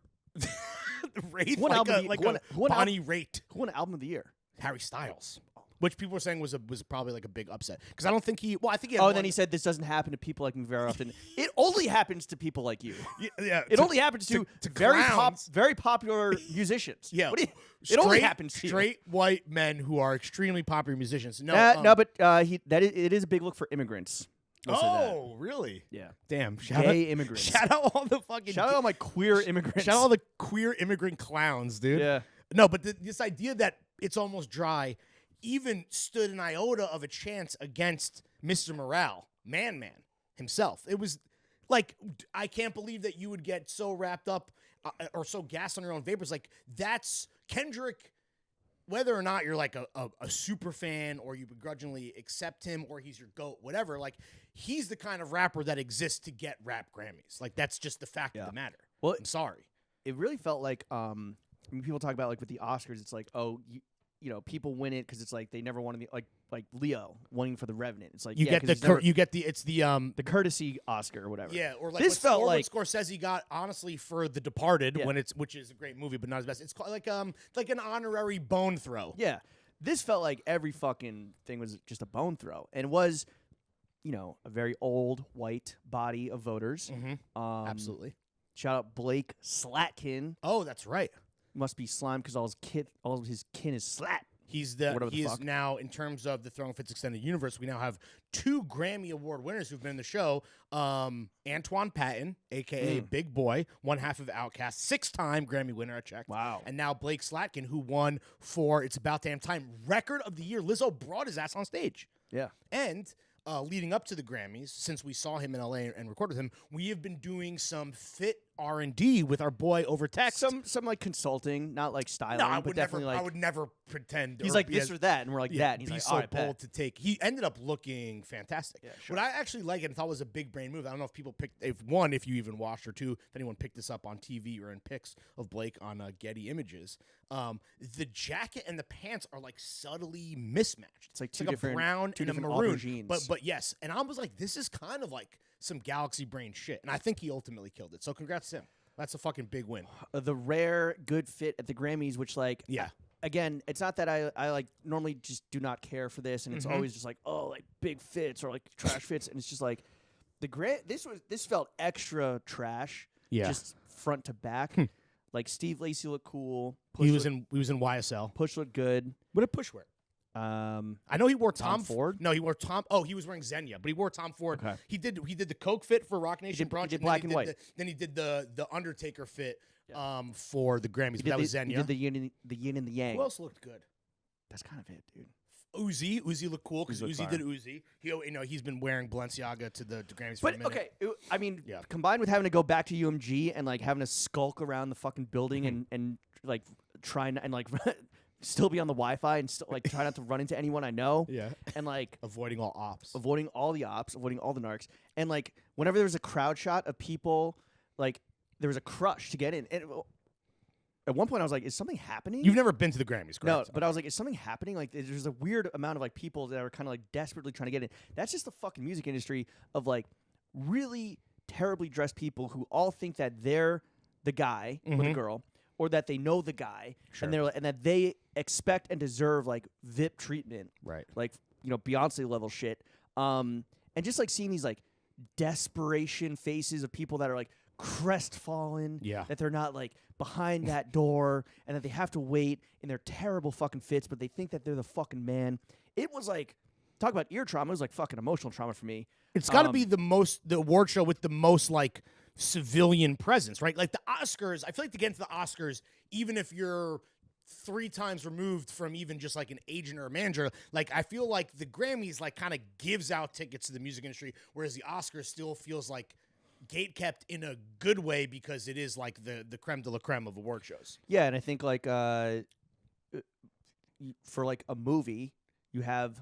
Raitt, Bonnie Raitt. Who won Album of the Year? Harry Styles. Which people were saying was probably like a big upset. Because I don't think he... Well, I think he... then he said this doesn't happen to people like me very often. It only happens to people like you. Yeah. It only happens to very popular musicians. Yeah. It only happens to straight white men who are extremely popular musicians. It is a big look for immigrants. Oh, really? Yeah. Damn. Gay immigrants. Shout out all the fucking... Shout out all my queer immigrants. Shout out all the queer immigrant clowns, dude. Yeah. No, but this idea that it's almost dry even stood an iota of a chance against Mr. Morale, Man himself. It was like, I can't believe that you would get so wrapped up or so gassed on your own vapors. Like, that's Kendrick, whether or not you're like a super fan or you begrudgingly accept him or he's your GOAT, whatever, like, he's the kind of rapper that exists to get rap Grammys. Like, that's just the fact of the matter. Well, I'm sorry. It really felt like, when people talk about like with the Oscars, it's like, oh, you know, people win it because it's like they never wanted like Leo winning for The Revenant. It's like it's the courtesy Oscar or whatever. Yeah, or like this felt like what Scorsese got honestly for The Departed which is a great movie but not his best. It's called like an honorary bone throw. Yeah, this felt like every fucking thing was just a bone throw and was, you know, a very old white body of voters. Mm-hmm. Absolutely. Shout out Blake Slatkin. Oh, that's right. Must be slime because all of his kin is slat. He is now, in terms of the Throwing Fits Extended Universe, we now have 2 Grammy Award winners who've been in the show. Antoine Patton, a.k.a. Big Boy, one half of Outkast, 6-time Grammy winner, I checked. Wow. And now Blake Slatkin, who won for It's About Damn Time, Record of the Year. Lizzo brought his ass on stage. Yeah. And... leading up to the Grammys, since we saw him in LA and recorded with him, we have been doing some fit R&D with our boy over text. Some like consulting, not like styling, but definitely I would never pretend. He's like this or that, and we're like that. And he's like, so bold to take. He ended up looking fantastic. Yeah, sure. What I actually like and thought was a big brain move. I don't know if people picked. If you even watched, or 2, if anyone picked this up on TV or in pics of Blake on Getty Images. The jacket and the pants are like subtly mismatched. It's like a brown and a maroon. But yes, and I was like, this is kind of like some galaxy brain shit, and I think he ultimately killed it. So congrats to him. That's a fucking big win. The rare good fit at the Grammys, which like again, it's not that I like normally just do not care for this, and it's always just like, oh, like big fits or like trash fits, and it's just like this felt extra trash, just front to back. Like Steve Lacy looked cool. He was in YSL. Push looked good. What did Push wear? I know he wore Tom Ford. No, he wore Tom. Oh, he was wearing Xenia, but he wore Tom Ford. Okay. He did the Coke fit for Rock Nation Brunch. He did black and white. Then he did the Undertaker fit for the Grammys. But that was Xenia. He did the yin and the yang. Who else looked good? That's kind of it, dude. Uzi looked cool because Uzi did Uzi. He's been wearing Balenciaga to the Grammys for a minute. Okay, I mean, combined with having to go back to UMG and like having to skulk around the fucking building and like trying and like still be on the Wi-Fi and still like try not to run into anyone I know. Yeah. And like avoiding all ops. Avoiding all the ops, avoiding all the narcs. And like whenever there was a crowd shot of people, like there was a crush to get in. And at one point I was like, is something happening? You've never been to the Grammys, correct? No, but I was like, is something happening? Like there's a weird amount of like people that are kind of like desperately trying to get in. That's just the fucking music industry of like really terribly dressed people who all think that they're the guy or the girl, or that they know the guy, and that they expect and deserve like VIP treatment, right? Like Beyonce level shit. And just like seeing these like desperation faces of people that are like crestfallen, that they're not like behind that door, and that they have to wait in their terrible fucking fits, but they think that they're the fucking man. It was like, talk about ear trauma. It was like fucking emotional trauma for me. It's got to be the award show with the most like civilian presence, right? Like the Oscars, I feel like to get into the Oscars, even if you're 3 times removed from even just like an agent or a manager, like I feel like the Grammys like kind of gives out tickets to the music industry, whereas the Oscars still feels like gatekept in a good way because it is like the creme de la creme of award shows. Yeah, and I think like for like a movie, you have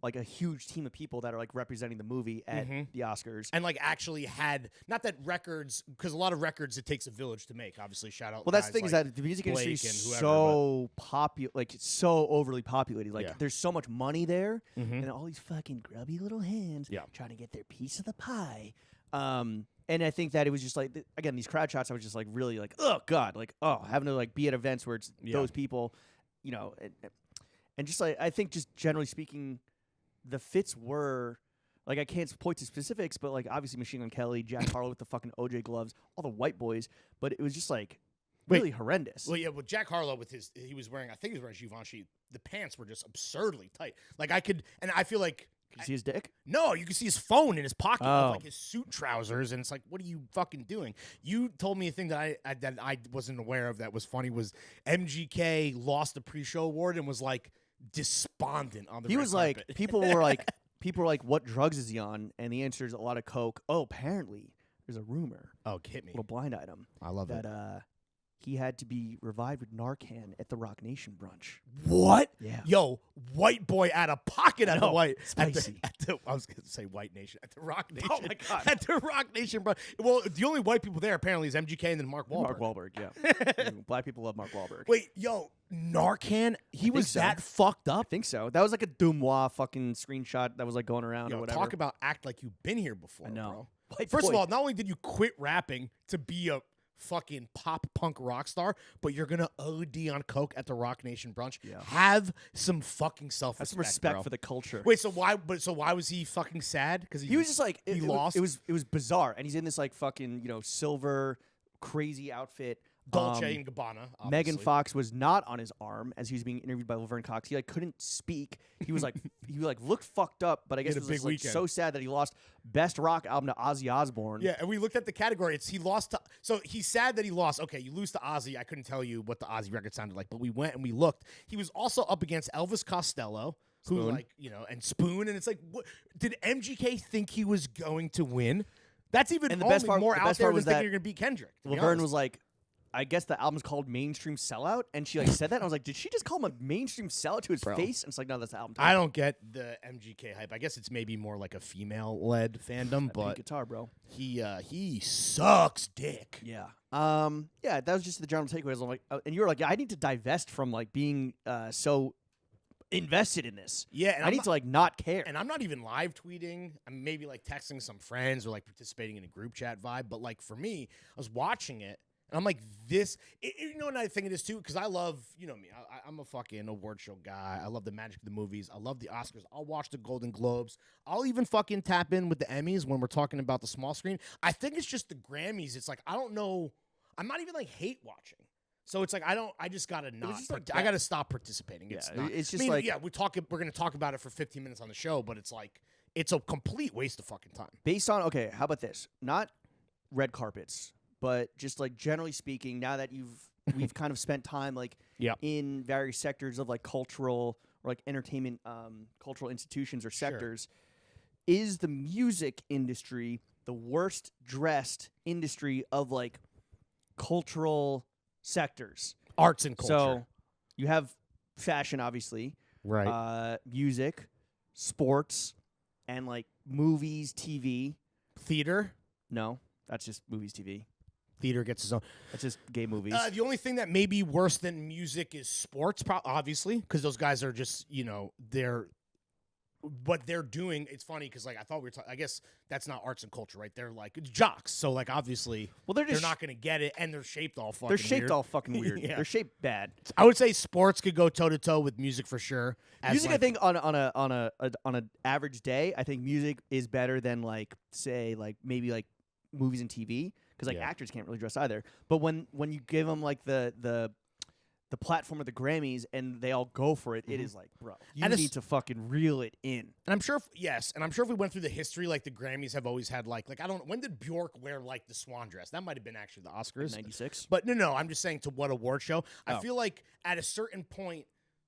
like a huge team of people that are like representing the movie at the Oscars, and like actually had not that records, because a lot of records it takes a village to make. Obviously, shout out. Well, that's the thing, is that the music industry is so popular, like it's so overly populated. Like there's so much money there, and all these fucking grubby little hands trying to get their piece of the pie. And I think that it was just like again these crowd shots. I was just like really like, oh god, like having to like be at events where it's those people, And just like I think, just generally speaking, the fits were like, I can't point to specifics, but like obviously Machine Gun Kelly, Jack Harlow with the fucking OJ gloves, all the white boys, but it was just like really horrendous. Well, yeah, with Jack Harlow with he was wearing Givenchy. The pants were just absurdly tight. Like I feel like. Can you see his dick? No, you can see his phone in his pocket of like his suit trousers, and it's like, what are you fucking doing? You told me a thing that I wasn't aware of that was funny was MGK lost the pre-show award and was like despondent on the red carpet. Like people were like, what drugs is he on? And the answer is a lot of coke. Oh, apparently there's a rumor. Oh, hit me. Little blind item. I love that. He had to be revived with Narcan at the Rock Nation brunch. What? Yeah. Yo, white boy out of pocket at the white. Spicy. I was going to say White Nation. At the Rock Nation. Oh, my God. At the Rock Nation brunch. Well, the only white people there apparently is MGK and then Mark Wahlberg. Mark Wahlberg, yeah. Black people love Mark Wahlberg. Wait, yo, Narcan? He was that fucked up? I think so. That was like a Dumois fucking screenshot that was like going around or whatever. Talk about act like you've been here before, I know. bro. First of all, not only did you quit rapping to be a fucking pop punk rock star, but you're gonna OD on coke at the Rock Nation brunch. Yeah. Have some fucking self-respect. Have some respect bro. for the culture. Wait, so why was he fucking sad? Because he was just like he lost. It was bizarre, and he's in this like fucking silver crazy outfit. Dolce and Gabbana. Obviously. Megan Fox was not on his arm as he was being interviewed by Laverne Cox. He like couldn't speak. He was like looked fucked up, but I guess it was like, so sad that he lost Best Rock Album to Ozzy Osbourne. Yeah, and we looked at the category. He lost to, so he's sad that he lost. Okay, you lose to Ozzy. I couldn't tell you what the Ozzy record sounded like, but we went and we looked. He was also up against Elvis Costello, who Spoon. And Spoon, and it's like, what, did MGK think he was going to win? That's even and the best part, more the out best there part than was thinking that you're going to beat Kendrick. Laverne was like, I guess the album's called Mainstream Sellout, and she like said that, and I was like, did she just call him a mainstream sellout to his face? And it's like, no, that's the album title. I don't get the MGK hype. I guess it's maybe more like a female-led fandom, but guitar, bro. He sucks dick. Yeah. Yeah, that was just the general takeaway. I'm like, and you were like, yeah, I need to divest from like being so invested in this. Yeah, and I need to like not care. And I'm not even live tweeting. I'm maybe like texting some friends or like participating in a group chat vibe. But like for me, I was watching it. And I'm like, and I think it is too, because I love, me, I'm a fucking award show guy. I love the magic of the movies. I love the Oscars. I'll watch the Golden Globes. I'll even fucking tap in with the Emmys when we're talking about the small screen. I think it's just the Grammys. It's like, I don't know. I'm not even like hate watching. So it's like, I just got to not. I got to stop participating. It's not. It's just like. Yeah, we're going to talk about it for 15 minutes on the show, but it's like, it's a complete waste of fucking time. Based on, okay, how about this? Not red carpets. But just like generally speaking, now that we've kind of spent time like in various sectors of like cultural or like entertainment, cultural institutions or sectors, is the music industry the worst dressed industry of like cultural sectors? Arts and culture. So you have fashion, obviously, right? Music, sports, and like movies, TV, theater. No, that's just movies, TV. Theater gets his own. That's just gay movies. The only thing that may be worse than music is sports, obviously, because those guys are just, they're what they're doing, it's funny because like I thought we were talking. I guess that's not arts and culture, right? They're like it's jocks, so like obviously, they're not going to get it, and they're shaped all fucking. They're shaped weird. all fucking weird. Yeah. They're shaped bad. I would say sports could go toe to toe with music for sure. Music, I think on an average day, I think music is better than like say like maybe like movies and TV because like actors can't really dress either. But when you give them like the platform of the Grammys and they all go for it, it is like, bro, you need to fucking reel it in. And I'm sure, if we went through the history, like the Grammys have always had like I don't know, when did Bjork wear like the swan dress? That might have been actually the Oscars. 96. But no, I'm just saying to what award show. I feel like at a certain point,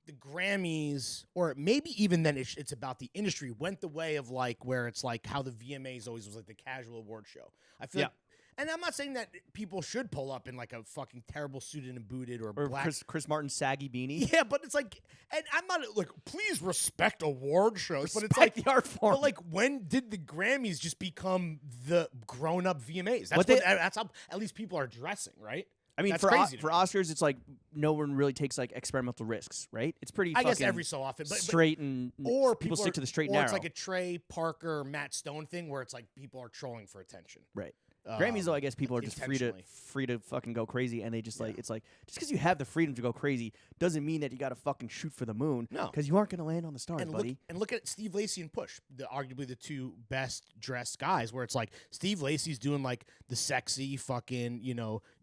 the Grammys, or maybe even then it's about the industry, went the way of like where it's like how the VMAs always was like the casual award show. I feel like, and I'm not saying that people should pull up in like a fucking terrible suited and booted or black. Chris Martin saggy beanie. Yeah, but it's like, and I'm not like, please respect award shows, but it's Respect like the art form. But like, when did the Grammys just become the grown-up VMAs? That's that's how at least people are dressing, right? I mean, that's for crazy for Oscars, it's like no one really takes like experimental risks, right? It's pretty. I guess every so often, but straight and or people stick to the straight and or narrow. It's like a Trey Parker, Matt Stone thing where it's like people are trolling for attention. Right. Grammys, though, I guess people are just free to fucking go crazy, and they just like it's like just because you have the freedom to go crazy doesn't mean that you got to fucking shoot for the moon. No, because you aren't going to land on the stars, buddy. Look at Steve Lacy and Push, arguably the two best dressed guys. Where it's like Steve Lacy's doing like the sexy fucking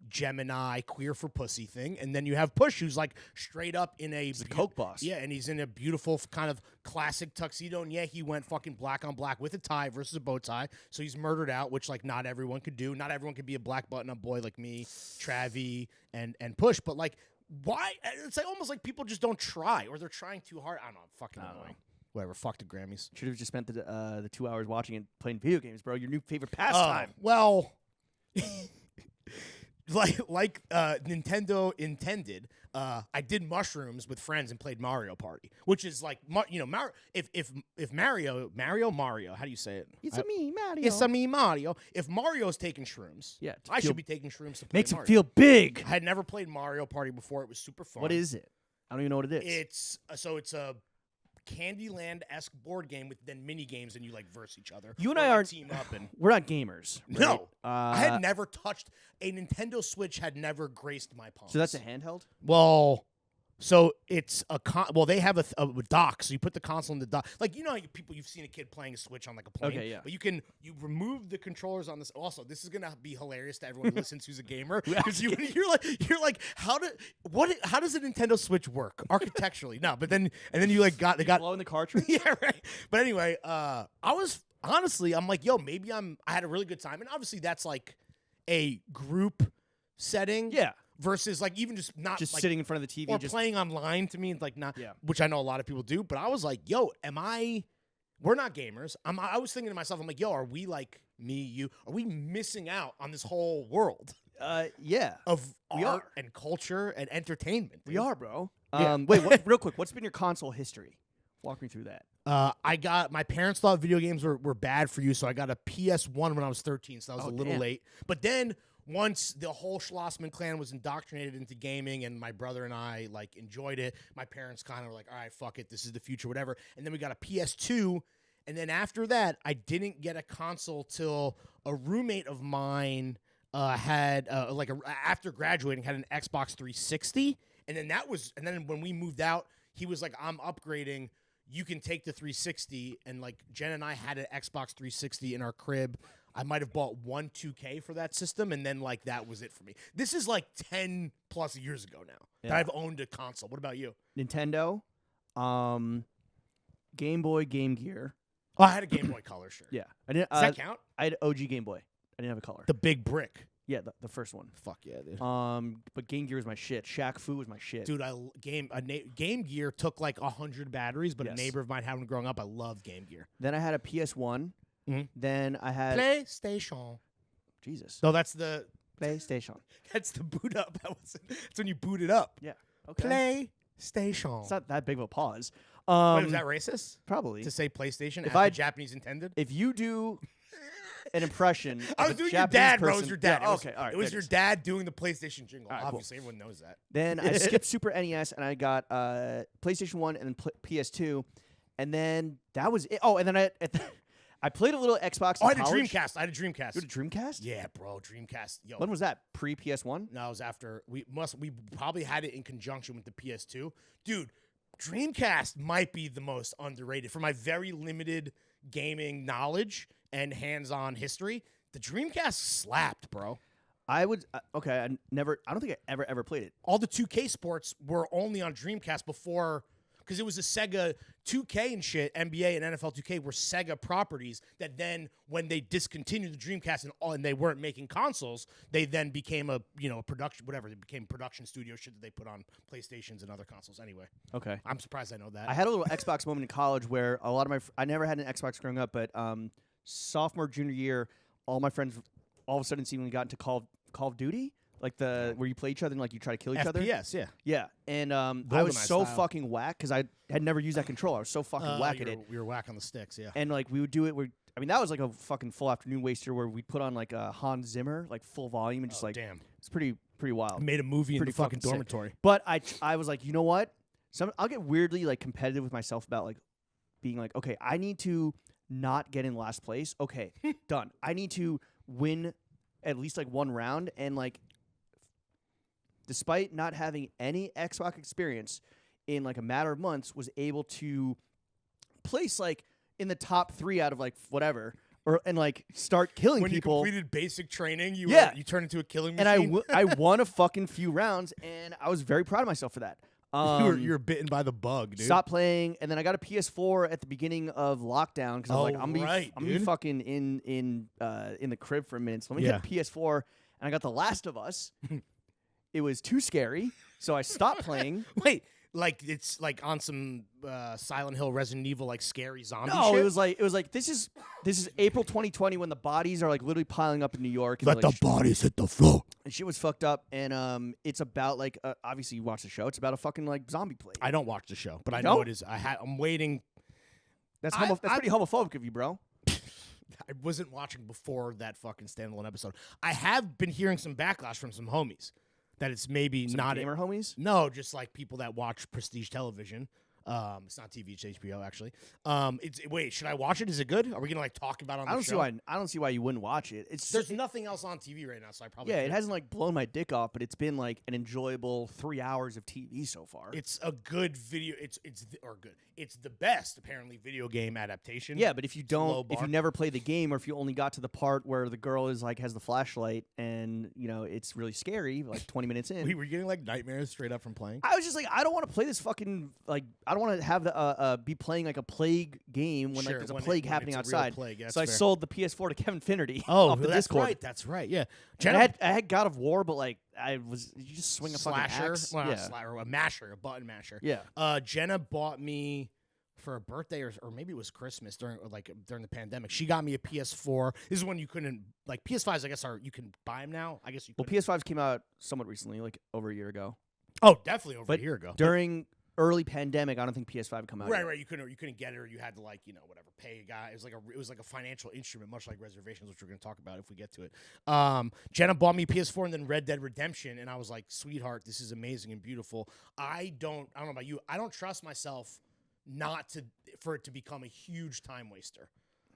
Gemini queer for pussy thing, and then you have Push who's like straight up in he's a coke boss. Yeah, and he's in a beautiful kind of classic tuxedo, and he went fucking black on black with a tie versus a bow tie, so he's murdered out, which like not everyone could do. Not everyone could be a black button-up boy like me, Travi, and Push, but like why? It's like almost like people just don't try, or they're trying too hard. I don't know. Fucking annoying. Whatever. Fuck the Grammys. Should have just spent the 2 hours watching and playing video games, bro. Your new favorite pastime. Well, like Nintendo intended. I did mushrooms with friends and played Mario Party, which is like Mario. If Mario, how do you say it? It's a me Mario. It's a me Mario. If Mario's taking shrooms, I should be taking shrooms to play makes Mario. It feel big. I had never played Mario Party before. It was super fun. What is it? I don't even know what it is. It's a Candyland-esque board game with then mini games, and you like verse each other. You and I aren't team up, and we're not gamers. Right? No, I had never touched a Nintendo Switch. Had never graced my palms. So that's a handheld. Well, so it's a they have a dock, so you put the console in the dock. Like you've seen a kid playing a Switch on like a plane. Okay, yeah. But you remove the controllers on this. Also, this is gonna be hilarious to everyone who listens who's a gamer because you're like how does a Nintendo Switch work architecturally? No, but then you like they got blowing the cartridge. Yeah, right. But anyway, I was honestly I'm like maybe I had a really good time, and obviously that's like a group setting. Yeah. Versus like even just not just like, sitting in front of the TV or just playing online to me like not which I know a lot of people do, but I was like, we're not gamers. I was thinking to myself, I'm like, are we like me, you? Are we missing out on this whole world? Yeah. Of art and culture and entertainment. Dude. We are, bro. Wait, real quick, what's been your console history? Walk me through that. My parents thought video games were bad for you, so I got a PS1 when I was 13, so that was a little late. But then once the whole Schlossman clan was indoctrinated into gaming and my brother and I like enjoyed it, my parents kind of were like, all right, fuck it, this is the future, whatever. And then we got a PS2, and then after that, I didn't get a console till a roommate of mine had after graduating had an Xbox 360, and then when we moved out, he was like, I'm upgrading. You can take the 360, and like Jen and I had an Xbox 360 in our crib. I might have bought 2K for that system, and then like that was it for me. This is like 10 plus years ago now that I've owned a console. What about you? Nintendo, Game Boy, Game Gear. Oh, I had a Game Boy Color, sure. Yeah, I didn't. Does that count? I had OG Game Boy. I didn't have a color. The big brick. Yeah, the first one. Fuck yeah, dude. But Game Gear was my shit. Shaq Fu was my shit. Dude, Game Gear took like 100 batteries, but a neighbor of mine had one growing up. I loved Game Gear. Then I had a PS1. Mm-hmm. Then I had PlayStation. Jesus. No, that's the PlayStation. That's the boot up. That's when you boot it up. Yeah. Okay. PlayStation. It's not that big of a pause. Wait, was that racist? Probably. To say PlayStation if the Japanese intended? If you do an impression I was doing your dad, bro. It was your dad. Yeah, okay, all right. It was your dad doing the PlayStation jingle. Right, obviously, everyone knows that. Then I skipped Super NES, and I got PlayStation 1 and then PS2. And then that was it. Oh, and then I played a little Xbox. Oh, I in had a college. Dreamcast. I had a Dreamcast. You had a Dreamcast? Yeah, bro, Dreamcast. Yo, When was that? Pre PS1? no, it was after we probably had it in conjunction with the PS2. Dude, Dreamcast might be the most underrated for my very limited gaming knowledge and hands-on history. The Dreamcast slapped, bro. I would okay. I don't think I ever played it. All the 2K sports were only on Dreamcast before, because it was a Sega 2K and shit. NBA and NFL 2K were Sega properties that then, when they discontinued the Dreamcast and they weren't making consoles, they then became a production, whatever. They became production studio shit that they put on PlayStations and other consoles. Anyway, Okay. I'm surprised I know that. I had a little Xbox moment in college where a lot of I never had an Xbox growing up, but sophomore, junior year, all my friends all of a sudden seemingly got into Call of Duty, like where you play each other and like you try to kill each other. FPS, yeah. Yeah, and I was so fucking whack because I had never used that controller. I was so fucking whack at it. We were whack on the sticks, yeah. And like we would do it. That was like a fucking full afternoon waster where we'd put on like a Hans Zimmer, like full volume, and just damn. It's pretty wild. I made a movie in Pretty the fucking fucking sick. dormitory. But I was like, you know what? I'll get weirdly like competitive with myself about like being like, okay, I need to not get in last place. Okay, done. I need to win at least like one round, and like despite not having any Xbox experience in like a matter of months, was able to place like in the top 3 out of like whatever, and like start killing when people. When you completed basic training, you turned into a killing And machine. I won a fucking few rounds, and I was very proud of myself for that. You were bitten by the bug, dude. Stopped playing, and then I got a PS4 at the beginning of lockdown because I was like, I'm gonna be fucking in the crib for a minute. So let me get a PS4, and I got The Last of Us. It was too scary, so I stopped playing. Wait, like it's like on some Silent Hill, Resident Evil, like scary zombie No, shit? it was like this is April 2020 when the bodies are like literally piling up in New York. And Let the bodies hit the floor. And shit was fucked up, and it's about like obviously you watch the show. It's about a fucking like zombie plague. I don't watch the show, but I don't? know it is. I'm waiting. That's pretty homophobic of you, bro. I wasn't watching before that fucking standalone episode. I have been hearing some backlash from some homies that it's maybe Some not gamer homies. No, just like people that watch prestige television. It's not TV, it's HBO actually. Wait, should I watch it? Is it good? Are we gonna like talk about it on the show? I don't see why you wouldn't watch it. There's nothing else on TV right now, so I probably it hasn't like blown my dick off, but it's been like an enjoyable 3 hours of TV so far. It's a good video. It's the best apparently video game adaptation. Yeah, but if you never play the game, or if you only got to the part where the girl is like has the flashlight and it's really scary, like 20 minutes in. We were getting like nightmares straight up from playing. I was just like, I don't want to play this fucking I don't want to have the be playing like a plague game when like there's a plague happening outside. So I sold the PS4 to Kevin Finnerty off the Discord. Right, that's right. Yeah, I had God of War, but like you just swing a fucking axe. Well, a masher, a button masher. Yeah. Jenna bought me for a birthday or maybe it was Christmas during the pandemic. She got me a PS4. This is when you couldn't like PS5s. I guess you can buy them now. I guess you. Well, PS5s came out somewhat recently, like over a year ago. Oh, definitely over a year ago. During early pandemic, I don't think PS5 would come out. Right, yet. right. You couldn't get it, or you had to like whatever pay a guy. It was like a financial instrument, much like reservations, which we're going to talk about if we get to it. Jenna bought me PS4 and then Red Dead Redemption, and I was like, sweetheart, this is amazing and beautiful. I don't know about you. I don't trust myself for it to become a huge time waster.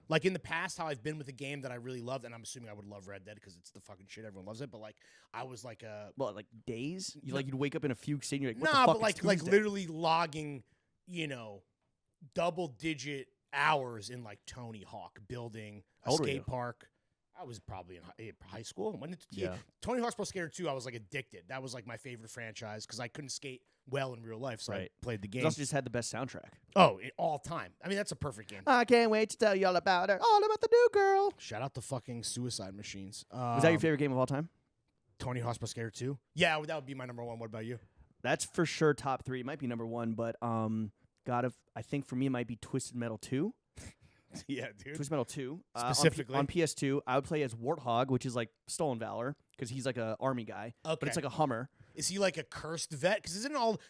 Like in the past, how I've been with a game that I really loved, and I'm assuming I would love Red Dead because it's the fucking shit. Everyone loves it. But like, I was like like days? You'd wake up in a fugue state and you're like, what nah, the fuck but like literally logging, double-digit hours in like Tony Hawk building a skate park. I was probably in high school. Tony Hawk's Pro Skater 2, I was like addicted. That was like my favorite franchise because I couldn't skate well in real life, so I played the game. It also just had the best soundtrack. Oh, all time. I mean, that's a perfect game. I can't wait to tell you all about it. All about the new girl. Shout out to fucking Suicide Machines. Was that your favorite game of all time? Tony Hawk's Pro Skater 2? Yeah, that would be my number one. What about you? That's for sure top 3. It might be number 1, but I think for me it might be Twisted Metal 2. Yeah, dude. Twisted Metal 2. Specifically. On PS2, I would play as Warthog, which is like Stolen Valor, because he's like an army guy. Okay. But it's like a Hummer. Is he like a cursed vet? Because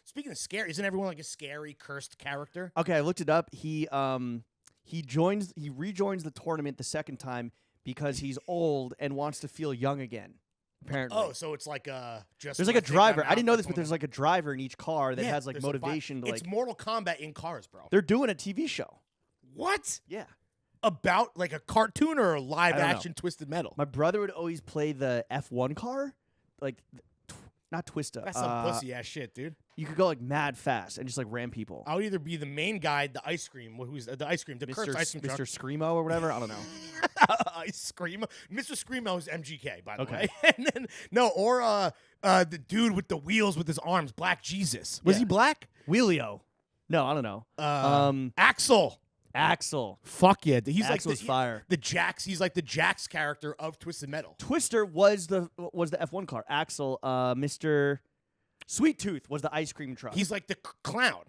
speaking of scary, isn't everyone like a scary, cursed character? Okay, I looked it up. He rejoins the tournament the second time because he's old and wants to feel young again. Apparently. Oh, so it's like just. There's like a driver. I didn't know this, but there's like a driver in each car that has like motivation to like. It's Mortal Kombat in cars, bro. They're doing a TV show. What? Yeah. About like a cartoon or a live action Twisted Metal? My brother would always play the F1 car, like not Twista. That's some pussy ass shit, dude. You could go like mad fast and just like ram people. I would either be the main guy, the ice cream, who's the ice cream, the cursed ice cream truck. Mr. Screamo or whatever. I don't know. Ice Screamo. Mr. Screamo is MGK, by the way. And then or the dude with the wheels with his arms, Black Jesus. Was he black? Wheelio. No, I don't know. Axel. Fuck yeah. He's Axel's like fire. The Jax. He's like the Jax character of Twisted Metal. Twister was the F1 car. Axel, Mr. Sweet Tooth was the ice cream truck. He's like the clown.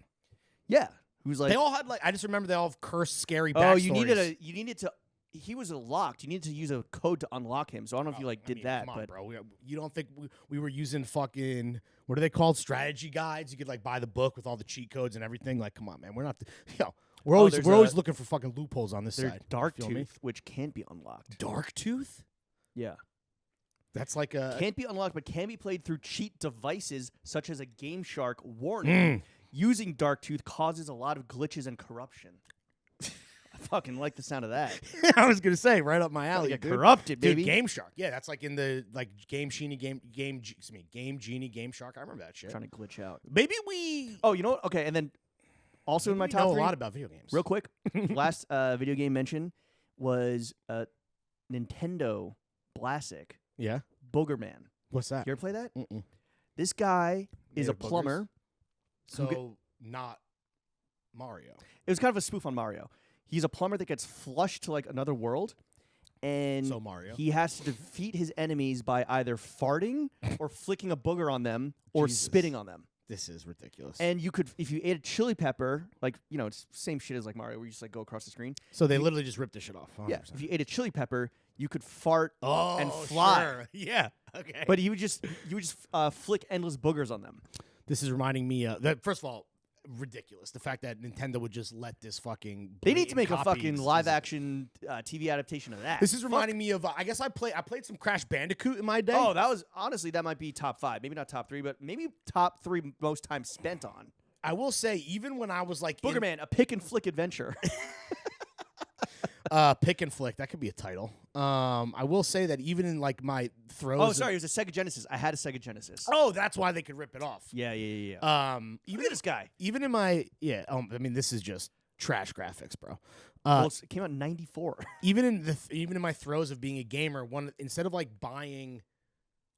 Yeah. Who's like they all had like I just remember they all have cursed, scary backstories. Oh, you needed to he was locked. You needed to use a code to unlock him. So I don't know if you did that. Come on, but bro. You don't think we were using fucking what are they called? Strategy guides. You could like buy the book with all the cheat codes and everything. Like, come on, man. We're not we're always looking for fucking loopholes on this side. Dark Tooth, which can't be unlocked. Dark Tooth? Yeah. That's like a can't be unlocked, but can be played through cheat devices such as a Game Shark warning. Using Dark Tooth causes a lot of glitches and corruption. I fucking like the sound of that. I was gonna say right up my alley. Get corrupted, baby. Dude, Game Shark. Yeah, that's like in the Game Genie, Game Genie, Game Shark. I remember that shit. Trying to glitch out. Maybe we. Oh, you know what? Okay, and then also in my top know three, a lot about video games. Real quick, last video game mention was Nintendo Classic. Yeah. Booger Man. What's that? You ever play that? Mm-mm. This guy is a plumber. So not Mario. It was kind of a spoof on Mario. He's a plumber that gets flushed to like another world, and so Mario. He has to defeat his enemies by either farting or flicking a booger on them or spitting on them. This is ridiculous. And you could, if you ate a chili pepper, like, you know, it's same shit as like Mario, where you just like go across the screen. So they literally just ripped this shit off. 100%. Yeah. If you ate a chili pepper, you could fart and fly. Sure. Yeah. Okay. But you would just flick endless boogers on them. This is reminding me that first of all, ridiculous. The fact that Nintendo would just let this fucking they need to make a fucking live action TV adaptation of that. This is reminding me of I guess I played some Crash Bandicoot in my day. Oh, that was honestly that might be top 5, maybe not top 3, but maybe top 3 most time spent on. I will say even when I was like Boogerman, a pick and flick adventure. Pick and flick, that could be a title. I will say that even in like my throws. Oh, sorry, it was a Sega Genesis. I had a Sega Genesis. Oh, that's why they could rip it off. Yeah. Even Look at this guy. Even in my I mean, this is just trash graphics, bro. Well, it came out in '94. even in my throes of being a gamer, instead of like buying.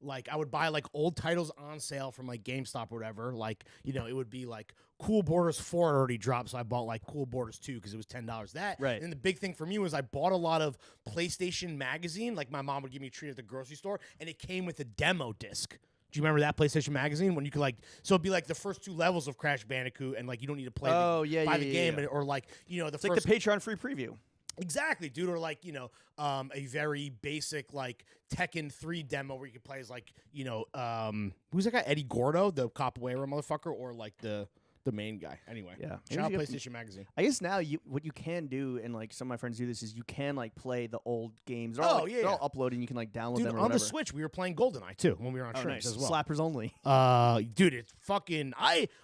Like, I would buy, like, old titles on sale from, like, GameStop or whatever. Like, you know, it would be, like, Cool Borders 4 already dropped, so I bought, like, Cool Borders 2 because it was $10. That. Right. And the big thing for me was I bought a lot of PlayStation Magazine. Like, my mom would give me a treat at the grocery store, and it came with a demo disc. Do you remember that PlayStation Magazine? When you could, like, so it'd be, like, the first 2 levels of Crash Bandicoot, and, like, you don't need to play buy the game. Or, like, you know, it's like the Patreon free preview. Exactly, dude. Or like, you know, a very basic like Tekken 3 demo where you can play as like, you know, who's that guy? Eddie Gordo, the capoeira motherfucker, or like the main guy. Anyway, yeah. Shout out PlayStation Magazine. I guess now what you can do, and like some of my friends do this, is you can like play the old games. They're all uploaded, and you can like download them. Or on the Switch, we were playing GoldenEye too when we were on trips as well. Slappers only. Dude, it's fucking.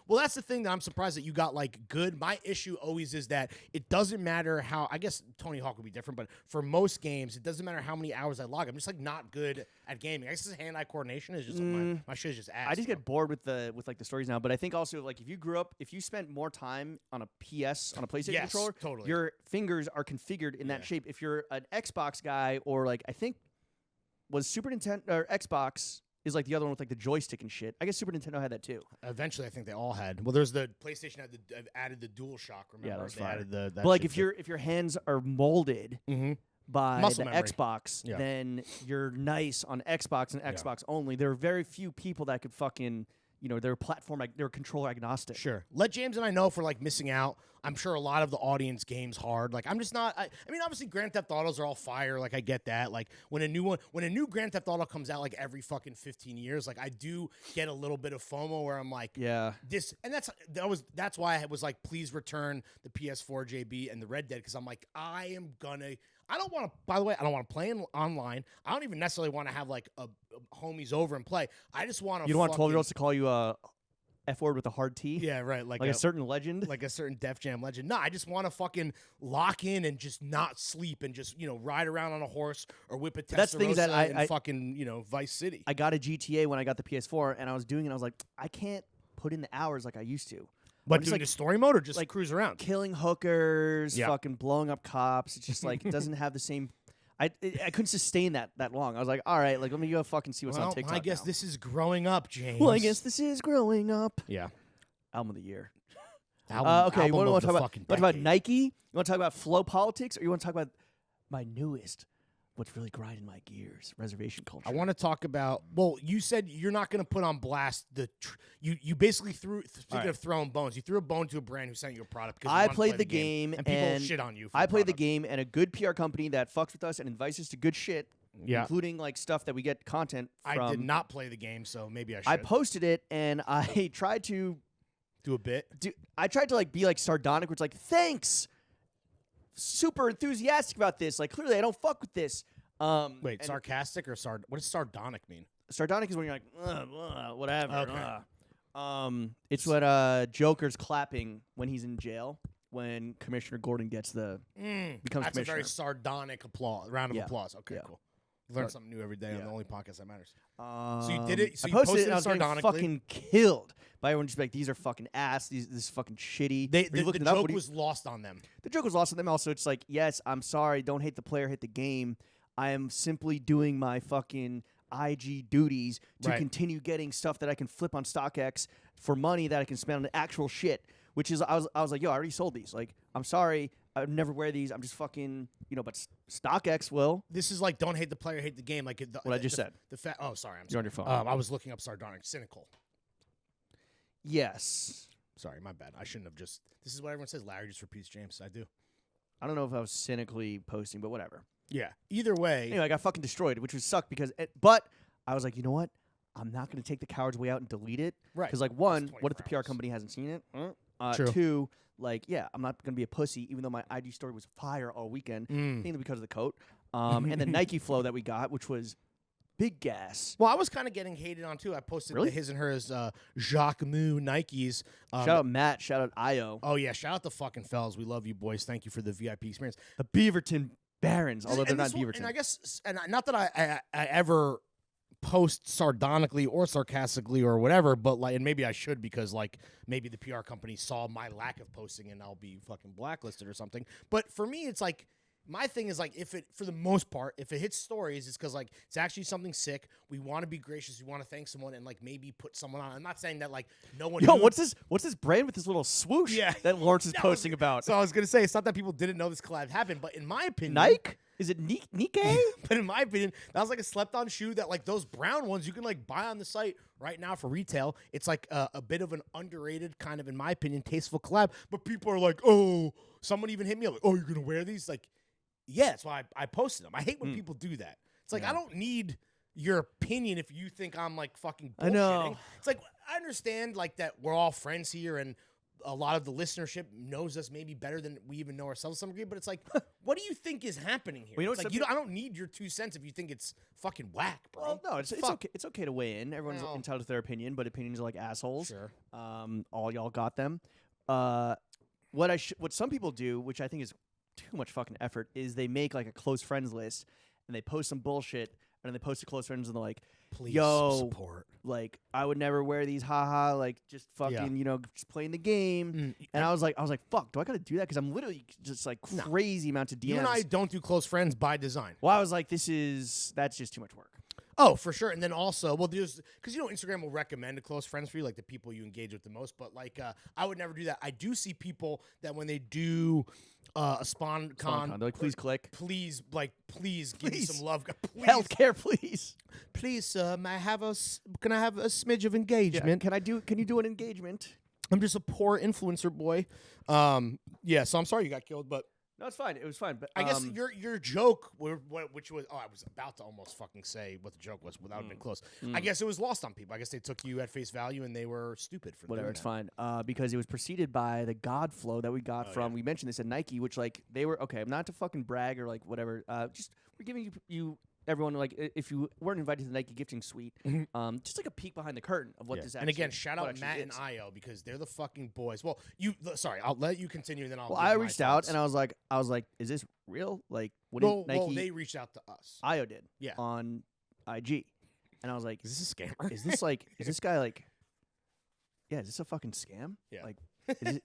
Well, that's the thing that I'm surprised that you got like good. My issue always is that it doesn't matter how. I guess Tony Hawk would be different, but for most games, it doesn't matter how many hours I log. I'm just like not good at gaming. I guess this hand-eye coordination is just my shit is just ass. I just get bored with like the stories now. But I think also like if you spent more time on a PlayStation controller, totally. Your fingers are configured in that shape. If you're an Xbox guy or like I think was Super Nintendo or Xbox is like the other one with like the joystick and shit. I guess Super Nintendo had that too. Eventually, I think they all had. Well, there's the PlayStation added the DualShock. Remember? Yeah, that was added that. But like if your hands are molded by muscle the memory. Xbox, then you're nice on Xbox and Xbox only. There are very few people that could fucking. You know, they're they're controller agnostic. Sure. Let James and I know if we're, like, missing out. I'm sure a lot of the audience games hard. Like, I'm just not... I mean, obviously, Grand Theft Autos are all fire. Like, I get that. Like, when a new Grand Theft Auto comes out, like, every fucking 15 years, like, I do get a little bit of FOMO where I'm like... Yeah. And that's why I was like, please return the PS4 JB and the Red Dead, because I'm like, I I don't want to. By the way, I don't want to play online. I don't even necessarily want to have like a homies over and play. I just want to. You don't want 12-year-olds to call you a F word with a hard T? Yeah, right. Like a certain legend? Like a certain Def Jam legend. No, I just want to fucking lock in and just not sleep and just, ride around on a horse or whip a Testarossa that's things that I fucking, Vice City. I got a GTA when I got the PS4, and I was doing it, and I was like, I can't put in the hours like I used to. But doing the story mode or just like cruise around? Killing hookers, fucking blowing up cops. It's just like, it doesn't have the same... I couldn't sustain that long. I was like, all right, let me go fucking see what's on TikTok I guess now. this is growing up, James. Well, I guess this is growing up. Yeah. Album of the year. Okay, what do you want to talk about? You want to talk about Nike? You want to talk about flow politics? Or you want to talk about my newest, what's really grinding my gears, reservation culture? I want to talk about, well, you said you're not going to put on blast you basically speaking of throwing bones, you threw a bone to a brand who sent you a product because I played the game and people shit on you. I played the game, and a good PR company that fucks with us and invites us to good shit, including like stuff that we get content from. I did not play the game, so maybe I should. I posted it, and I tried to do a bit. I tried to be like sardonic, which like, thanks, super enthusiastic about this. Like, clearly I don't fuck with this. Wait, sarcastic or what does sardonic mean? Sardonic is when you're like, whatever. Okay. It's what Joker's clapping when he's in jail, when Commissioner Gordon gets becomes That's commissioner. a very sardonic round of applause. Okay, Yeah. cool. Learn something new every day on the only podcast that matters. So you did it. So I you posted it, posted and I was getting sardonically. fucking killed by everyone. Just like, these are fucking ass. This is fucking shitty. The joke was lost on them. The joke was lost on them. Also, it's like, yes, I'm sorry. Don't hate the player, hate the game. I am simply doing my fucking IG duties to continue getting stuff that I can flip on StockX for money that I can spend on actual shit. Which is, I was like, yo, I already sold these. Like, I'm sorry, I would never wear these. I'm just fucking, but StockX will. This is like, don't hate the player, hate the game. Like what I just said. Oh, sorry, I'm sorry. You're on your phone. I was looking up sardonic, cynical. Yes. Sorry, my bad. I shouldn't have just. This is what everyone says. Larry just repeats James. I do. I don't know if I was cynically posting, but whatever. Yeah. Either way. Anyway, I got fucking destroyed, which would suck because. But I was like, you know what? I'm not going to take the coward's way out and delete it. Right. Because, like, one, what if the PR company hasn't seen it? True. Two, like, yeah, I'm not going to be a pussy, even though my IG story was fire all weekend, mainly because of the coat. And the Nike flow that we got, which was big gas. Well, I was kind of getting hated on, too. I posted the his and hers Jacques Mu Nikes. Shout out Matt. Shout out Io. Oh, yeah. Shout out the fucking fellas. We love you, boys. Thank you for the VIP experience. The Beaverton Barons, although they're not Beaverton. And I guess, and not that I ever post sardonically or sarcastically or whatever, but like, and maybe I should because like maybe the PR company saw my lack of posting and I'll be fucking blacklisted or something. But for me, it's like my thing is like if it, for the most part, if it hits stories, it's because like it's actually something sick. We want to be gracious. We want to thank someone and like maybe put someone on. I'm not saying that like no one. Yo, knew. what's this brand with this little swoosh that Lawrence is posting about? So I was gonna say it's not that people didn't know this collab happened, but in my opinion, Nike. Is it Nike? But in my opinion, that was like a slept-on shoe that, like, those brown ones you can, like, buy on the site right now for retail. It's, like, a bit of an underrated kind of, in my opinion, tasteful collab. But people are like, oh, someone even hit me up, like, oh, you're going to wear these? Like, yeah, that's why I posted them. I hate when people do that. It's like, I don't need your opinion if you think I'm, like, fucking bullshitting. I know. It's like, I understand, like, that we're all friends here and a lot of the listenership knows us maybe better than we even know ourselves to some degree, but it's like, what do you think is happening here? Well, it's like, I don't need your 2 cents if you think it's fucking whack, bro. Well, no, it's okay. It's okay to weigh in. Everyone's entitled to their opinion, but opinions are like assholes. Sure. All y'all got them. What some people do, which I think is too much fucking effort, is they make like a close friends list and they post some bullshit and then they post to close friends and they're like, please support. Like, I would never wear these, haha. Like, just fucking, just playing the game. And I was like, fuck, do I gotta do that? Because I'm literally just like crazy amounts of DMs. You and I don't do close friends by design. Well, I was like, that's just too much work. Oh, for sure. And then also, well, there's because Instagram will recommend a close friends for you, like the people you engage with the most. But like, I would never do that. I do see people that when they do a spawn con, they're like, please click, please give me some love, please. Healthcare, please, sir. Can I have a smidge of engagement? Yeah. Can you do an engagement? I'm just a poor influencer boy. So I'm sorry you got killed, but No, it's fine. It was fine. But I guess your joke, which was, I was about to almost fucking say what the joke was without being close. I guess it was lost on people. I guess they took you at face value and they were stupid for whatever. doing It's that. fine. Because it was preceded by the God flow that we got from. We mentioned this at Nike, which like they were okay. Not to fucking brag or like whatever. Just we're giving you everyone like if you weren't invited to the Nike gifting suite, just like a peek behind the curtain of what this. And again, shout out Matt is. and Io because they're the fucking boys. Well, sorry, I'll let you continue and then I'll. Well, I reached out and I was like, is this real? Like, wouldn't Nike? Well, they reached out to us. Io did. Yeah. On IG, and I was like, is this a scammer? Is this like? Is this guy like? Yeah, is this a fucking scam? Yeah. Like,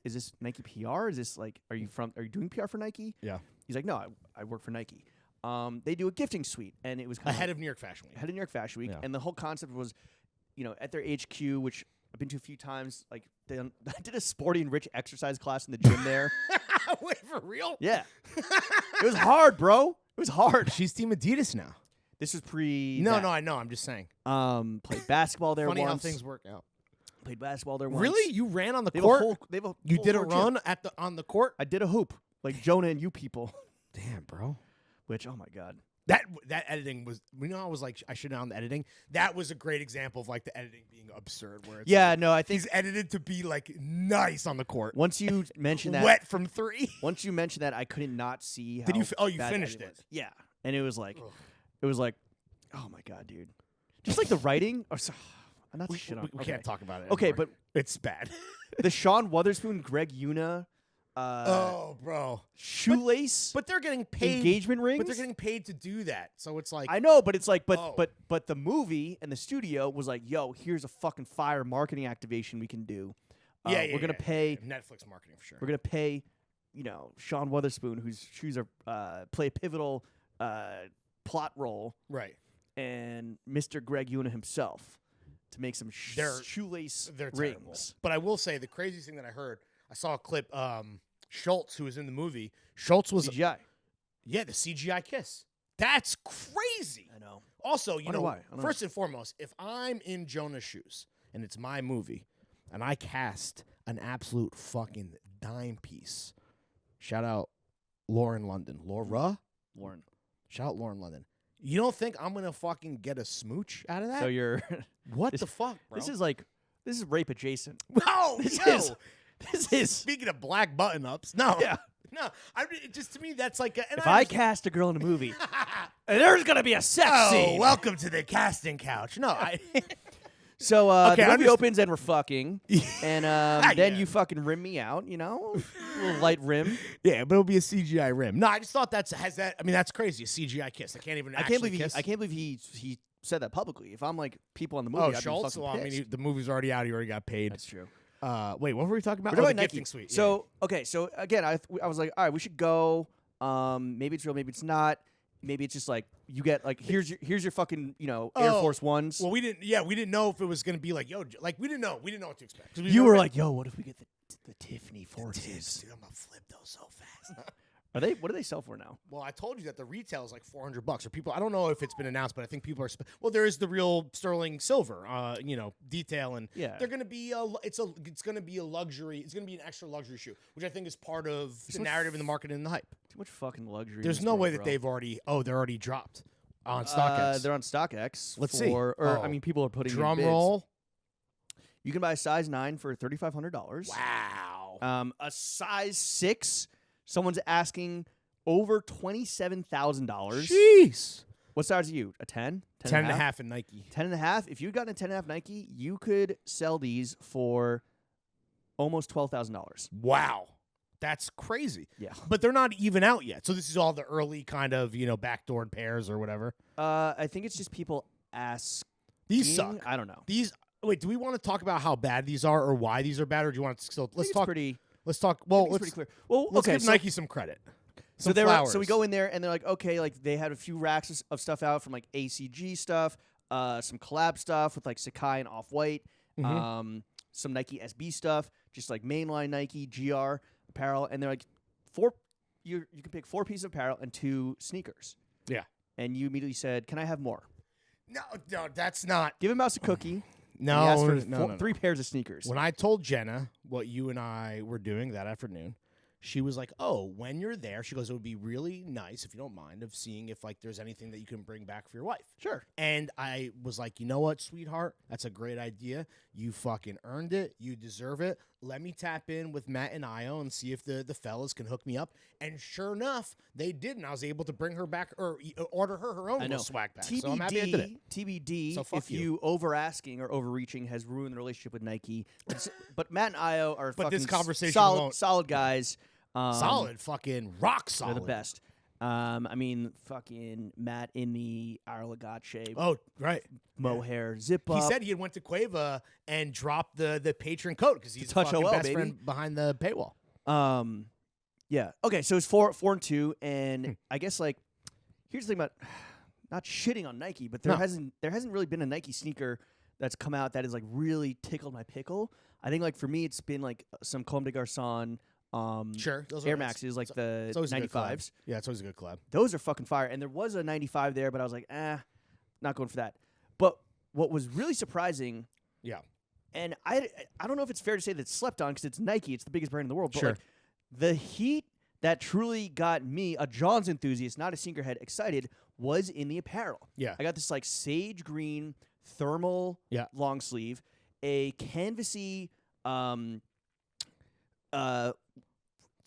is this Nike PR? Is this like? Are you doing PR for Nike? Yeah. He's like, no, I work for Nike. They do a gifting suite, and it was kind ahead of New York Fashion Week. Ahead of New York Fashion Week, and the whole concept was, at their HQ, which I've been to a few times. Like, I did a sporty and rich exercise class in the gym there. Wait, for real? Yeah, it was hard, bro. It was hard. She's Team Adidas now. This was pre. No, I know. I'm just saying. Played basketball there. Funny once. how things work out. Played basketball there once. Really? You ran on the court? You did a run on the court? I did a hoop, like Jonah and you people. Damn, bro. Which, oh my god. That editing was, I was like, I should have done the editing. That was a great example of like the editing being absurd. Where it's I think he's edited to be like nice on the court. Once you mentioned that, wet from three. Once you mentioned that, I couldn't not see. How Did you? You finished it? Yeah, and it was like, oh my god, dude. Just like the writing. Not we shit on. We can't talk about it. Okay, anymore. but it's bad. The Sean Wotherspoon, Greg Una. Bro. Shoelace. But they're getting paid. Engagement rings. But they're getting paid to do that. So it's like. I know, but it's like, but the movie and the studio was like, yo, here's a fucking fire marketing activation we can do. We're going to pay. Netflix marketing for sure. We're going to pay, Sean Wotherspoon, whose shoes are, play a pivotal plot role. Right. And Mr. Greg Una himself to make some shoelace rings. Terrible. But I will say the craziest thing that I heard, I saw a clip, Schultz, who was in the movie. Schultz was CGI. Yeah, the CGI kiss. That's crazy. I know. Also, why. First and foremost, if I'm in Jonah's shoes and it's my movie and I cast an absolute fucking dime piece, shout out Lauren London. Lauren. Shout out Lauren London. You don't think I'm going to fucking get a smooch out of that? So you're... What the fuck, bro? This is rape adjacent. No, This is speaking of black button-ups. No, yeah, no. Just to me, that's like. If I cast a girl in a movie, there's gonna be a sex scene. Welcome to the casting couch. No, So the movie opens and we're fucking, and then you fucking rim me out. A little light rim. Yeah, but it'll be a CGI rim. No, I just thought that's crazy. A CGI kiss. I can't believe kiss. I can't believe he said that publicly. If I'm like people on the movie, I'd Schultz. Be Well, fucking pissed. the movie's already out. He already got paid. That's true. Wait, what were we talking about? We're talking the about gifting Nike. suite. So okay, so again, I was like, all right, we should go. Maybe it's real, maybe it's not. Maybe it's just like you get like here's your fucking Air Force Ones. Well, we didn't know if it was gonna be like we didn't know what to expect. You were like, yo, what if we get the Tiffany Forces? Dude, I'm gonna flip those so fast. What do they sell for now? Well, I told you that the retail is like $400. Or people, I don't know if it's been announced, but I think people are. Well, there is the real sterling silver, detail, and they're gonna be it's gonna be a luxury. It's gonna be an extra luxury shoe, which I think is part of the narrative in the market and the hype. Too much fucking luxury. There's no way that they've already. Oh, they're already dropped on StockX. They're on StockX. Let's see. People are putting drum in bids. roll. You can buy a size 9 for $3,500. Wow. A size 6, someone's asking over $27,000. Jeez. What size are you? A 10? 10 and a half in Nike. 10 and a half. If you'd gotten a 10 and a half Nike, you could sell these for almost $12,000. Wow. That's crazy. Yeah. But they're not even out yet. So this is all the early kind of, backdoored pairs or whatever. I think it's just people ask. These suck. I don't know. Wait, do we want to talk about how bad these are or why these are bad, or do you want to still let's talk? Let's talk. Well, it's pretty clear. Well, let's give Nike some credit. So we go in there and they're like, okay, like they had a few racks of stuff out from like ACG stuff, some collab stuff with like Sacai and Off-White, some Nike SB stuff, just like mainline Nike GR apparel, and they're like you can pick 4 pieces of apparel and 2 sneakers. Yeah. And you immediately said, "Can I have more?" No, that's not. Give him mouse a cookie. No, he asked for 3 pairs of sneakers. When I told Jenna what you and I were doing that afternoon, she was like, oh, when you're there, she goes, it would be really nice, if you don't mind, of seeing if like there's anything that you can bring back for your wife. Sure. And I was like, you know what, sweetheart? That's a great idea. You fucking earned it. You deserve it. Let me tap in with Matt and Io and see if the fellas can hook me up. And sure enough, they did. And I was able to bring her back or order her own little swag pack. TBD, so I'm happy I did it. TBD, So fuck if you over asking or overreaching has ruined the relationship with Nike. But Matt and Io are But fucking this conversation solid guys. Solid, fucking rock solid. They're the best. I mean, fucking Matt in the Arlegat shape. Oh, right. Mohair, zip up. He said he had went to Cueva and dropped the patron code because he's the fucking best friend behind the paywall. Yeah. Okay, so it's 4-2, and I guess like here's the thing about not shitting on Nike, but there hasn't really been a Nike sneaker that's come out that has like really tickled my pickle. I think like for me, it's been like some Comme des Garçons. Sure, those Air Maxes, like the 95s. Yeah, it's always a good collab. Those are fucking fire. And there was a 95 there, but I was like, not going for that. But what was really surprising, and I don't know if it's fair to say that it's slept on because it's Nike, it's the biggest brand in the world. But like, the heat that truly got me, a jawnz enthusiast, not a sneakerhead, excited was in the apparel. Yeah, I got this like sage green thermal long sleeve, a canvasy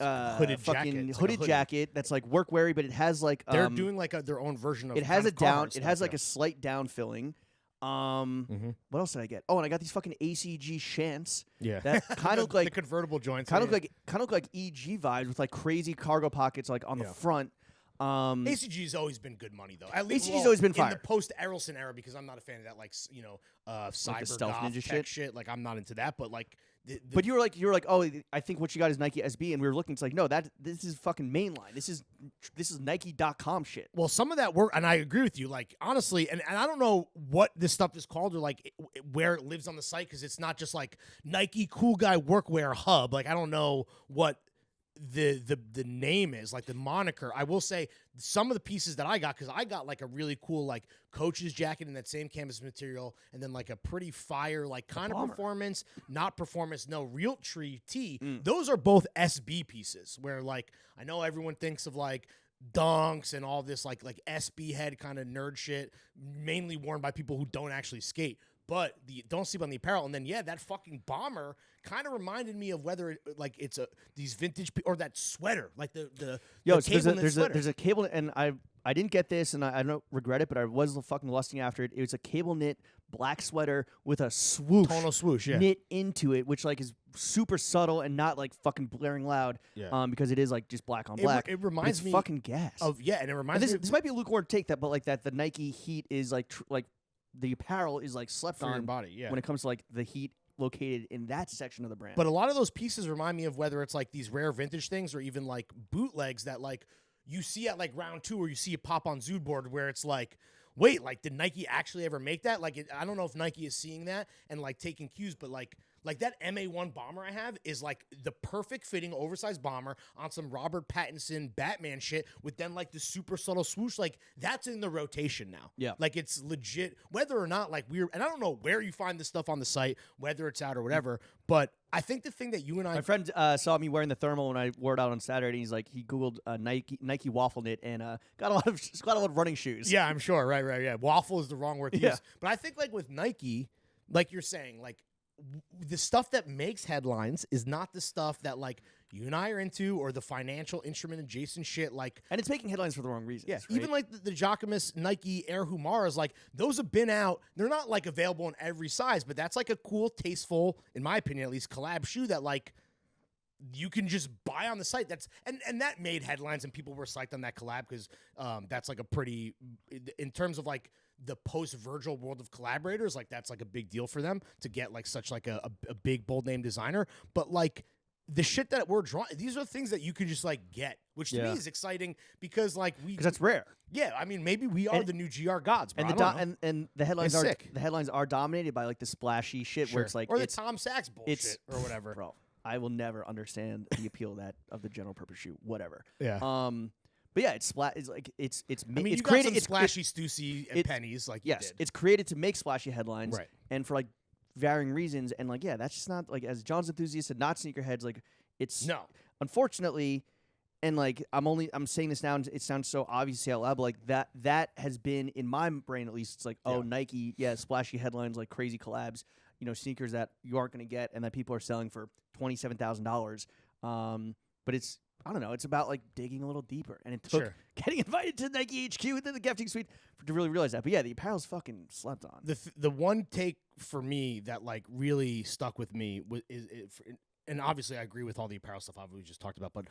hooded jacket that's like work weary, but it has like they're doing like their own version of it has a down. It has like a slight down filling. What else did I get? Oh, and I got these fucking ACG shants. Yeah, that kind of look like the convertible joints. Kind of look like EG vibes with like crazy cargo pockets like on the front. ACG's always been good money though. At least ACG's always been fire in the post Errolson era because I'm not a fan of that like cyber like stealth ninja tech shit. Like I'm not into that, but like. But you were like, oh, I think what you got is Nike SB, and we were looking. It's like, no, this is fucking mainline. This is Nike.com shit. Well, some of that work, and I agree with you. Like honestly, and I don't know what this stuff is called or like where it lives on the site because it's not just like Nike Cool Guy Workwear Hub. Like I don't know what the name is, like the moniker. I will say some of the pieces that I got, because I got like a really cool like coach's jacket in that same canvas material, and then like a pretty fire like kind of performance, not performance, no real tree tee. Those are both SB pieces where like I know everyone thinks of like dunks and all this like SB head kind of nerd shit, mainly worn by people who don't actually skate. But don't sleep on the apparel. And then, that fucking bomber kind of reminded me of whether it's these vintage or that sweater, like the cable knit sweater. There's a cable, and I didn't get this, and I don't regret it, but I was fucking lusting after it. It was a cable knit black sweater with a swoosh, tonal swoosh, knit into it, which like is super subtle and not like fucking blaring loud. Because it is like just black on black. It reminds me fucking gas of and it reminds me. This might be a lukewarm take that, but like that the Nike heat is like the apparel is like slept on your body, when it comes to like the heat located in that section of the brand. But a lot of those pieces remind me of whether it's like these rare vintage things or even like bootlegs that like you see at like round 2 or you see it pop on Zood board where it's like, wait, like did Nike actually ever make that? Like I don't know if Nike is seeing that and like taking cues, but like that MA1 bomber I have is like the perfect fitting oversized bomber on some Robert Pattinson Batman shit with then like the super subtle swoosh. Like that's in the rotation now. Yeah. Like it's legit, whether or not like and I don't know where you find this stuff on the site, whether it's out or whatever, but I think the thing that you and I... My friend saw me wearing the thermal when I wore it out on Saturday, and he's like, he Googled Nike waffle knit and got a lot of running shoes. Yeah, I'm sure. Right. Yeah. Waffle is the wrong word to use. But I think like with Nike, like you're saying, like the stuff that makes headlines is not the stuff that like you and I are into or the financial instrument adjacent shit. Like, and it's making headlines for the wrong reasons. Yeah, right? even like the Jacquemus Nike Air Humaras, like those have been out. They're not like available in every size, but that's like a cool, tasteful, in my opinion at least, collab shoe that like you can just buy on the site. That's and that made headlines and people were psyched on that collab because that's like a pretty, in terms of like the post-Virgil world of collaborators, like that's like a big deal for them to get like such like a big bold name designer. But like the shit that we're drawing, these are things that you could just like get, which to me is exciting because like because that's rare. Yeah, I mean maybe we are the new GR gods, bro. And the headlines are sick. The headlines are dominated by like the splashy shit where it's like or the Tom Sachs bullshit or whatever. Bro, I will never understand the appeal of the general purpose shoe, whatever. Yeah. But yeah, it's like it's. I mean, it's you created. Got some it's splashy Stussy and pennies, like yes, you did. it's created to make splashy headlines, right? And for like varying reasons, and like that's just not like as John's enthusiasts and not sneakerheads, like it's no. unfortunately, and like I'm saying this now, and it sounds so obvious out loud, but like that has been in my brain at least. It's like, oh, Nike, splashy headlines, like crazy collabs, sneakers that you aren't going to get and that people are selling for $27,000. But it's, I don't know, it's about like digging a little deeper, and it took getting invited to Nike HQ within the gifting suite to really realize that. But yeah, the apparel's fucking slept on. The one take for me that like really stuck with me and obviously I agree with all the apparel stuff we just talked about, but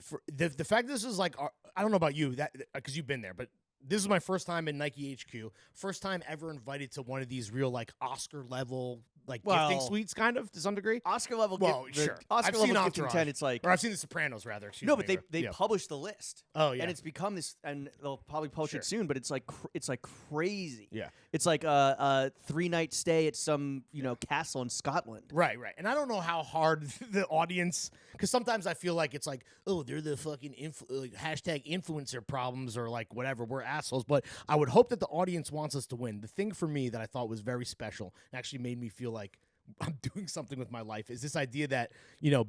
for the fact that this is like, I don't know about you, that because you've been there, but this is my first time in Nike HQ, first time ever invited to one of these real like Oscar level gifting suites, kind of to some degree. Oscar level, sure. Oscar I've level gifting 10. It's like, or I've seen The Sopranos rather. But they published the list. Oh yeah, and it's become this, and they'll probably post it soon. But it's like crazy. Yeah, it's like a 3-night stay at some castle in Scotland. Right. And I don't know how hard the audience, because sometimes I feel like it's like, oh, they're the fucking hashtag influencer problems or like whatever. We're assholes. But I would hope that the audience wants us to win. The thing for me that I thought was very special and actually made me feel like I'm doing something with my life is this idea that,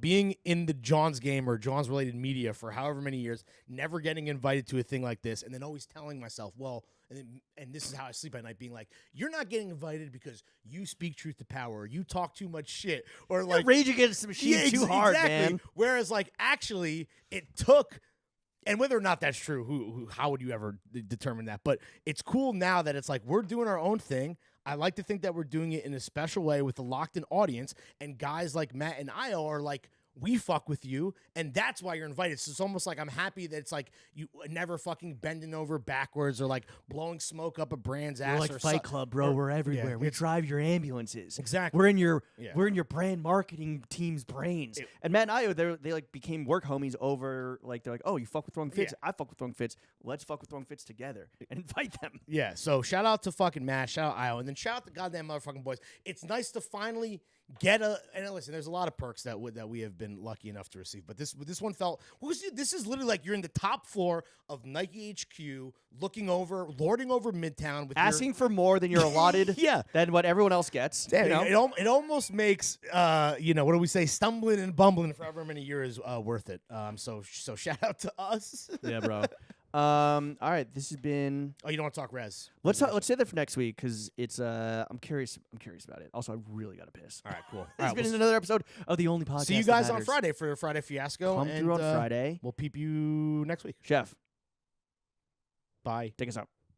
being in the jawnz game or jawnz related media for however many years, never getting invited to a thing like this, and then always telling myself, well, and this is how I sleep at night, being like, you're not getting invited because you speak truth to power, or you talk too much shit, or like rage against the machine too hard, man. Whereas like actually it took. And whether or not that's true, how would you ever determine that? But it's cool now that it's like we're doing our own thing. I like to think that we're doing it in a special way with a locked-in audience, and guys like Matt and Io are like, we fuck with you, and that's why you're invited. So it's almost like I'm happy that it's like you never fucking bending over backwards or like blowing smoke up a brand's ass. We're like Fight Club, bro. We're everywhere. Yeah, we drive your ambulances. Exactly. We're in your brand marketing team's brains. And Matt and Io, they like became work homies over like they're like, oh, you fuck with Throwing Fits. I fuck with Throwing Fits. Let's fuck with Throwing Fits together and invite them. Yeah. So shout out to fucking Matt. Shout out Io, and then shout out the goddamn motherfucking boys. It's nice to finally get and listen, there's a lot of perks that we have been lucky enough to receive, but this one felt, this is literally like you're in the top floor of Nike HQ, lording over Midtown, with asking for more than you're allotted, than what everyone else gets. Damn, it almost makes what do we say, stumbling and bumbling for however many years worth it. So shout out to us. Yeah, bro. All right, this has been. Oh, you don't want to talk res? Let's say that for next week because it's. I'm curious about it. Also, I really got to piss. All right, cool. This has been another episode of the only podcast. See you guys on Friday for Friday Fiasco. Come through on Friday. We'll peep you next week. Chef, bye. take us out.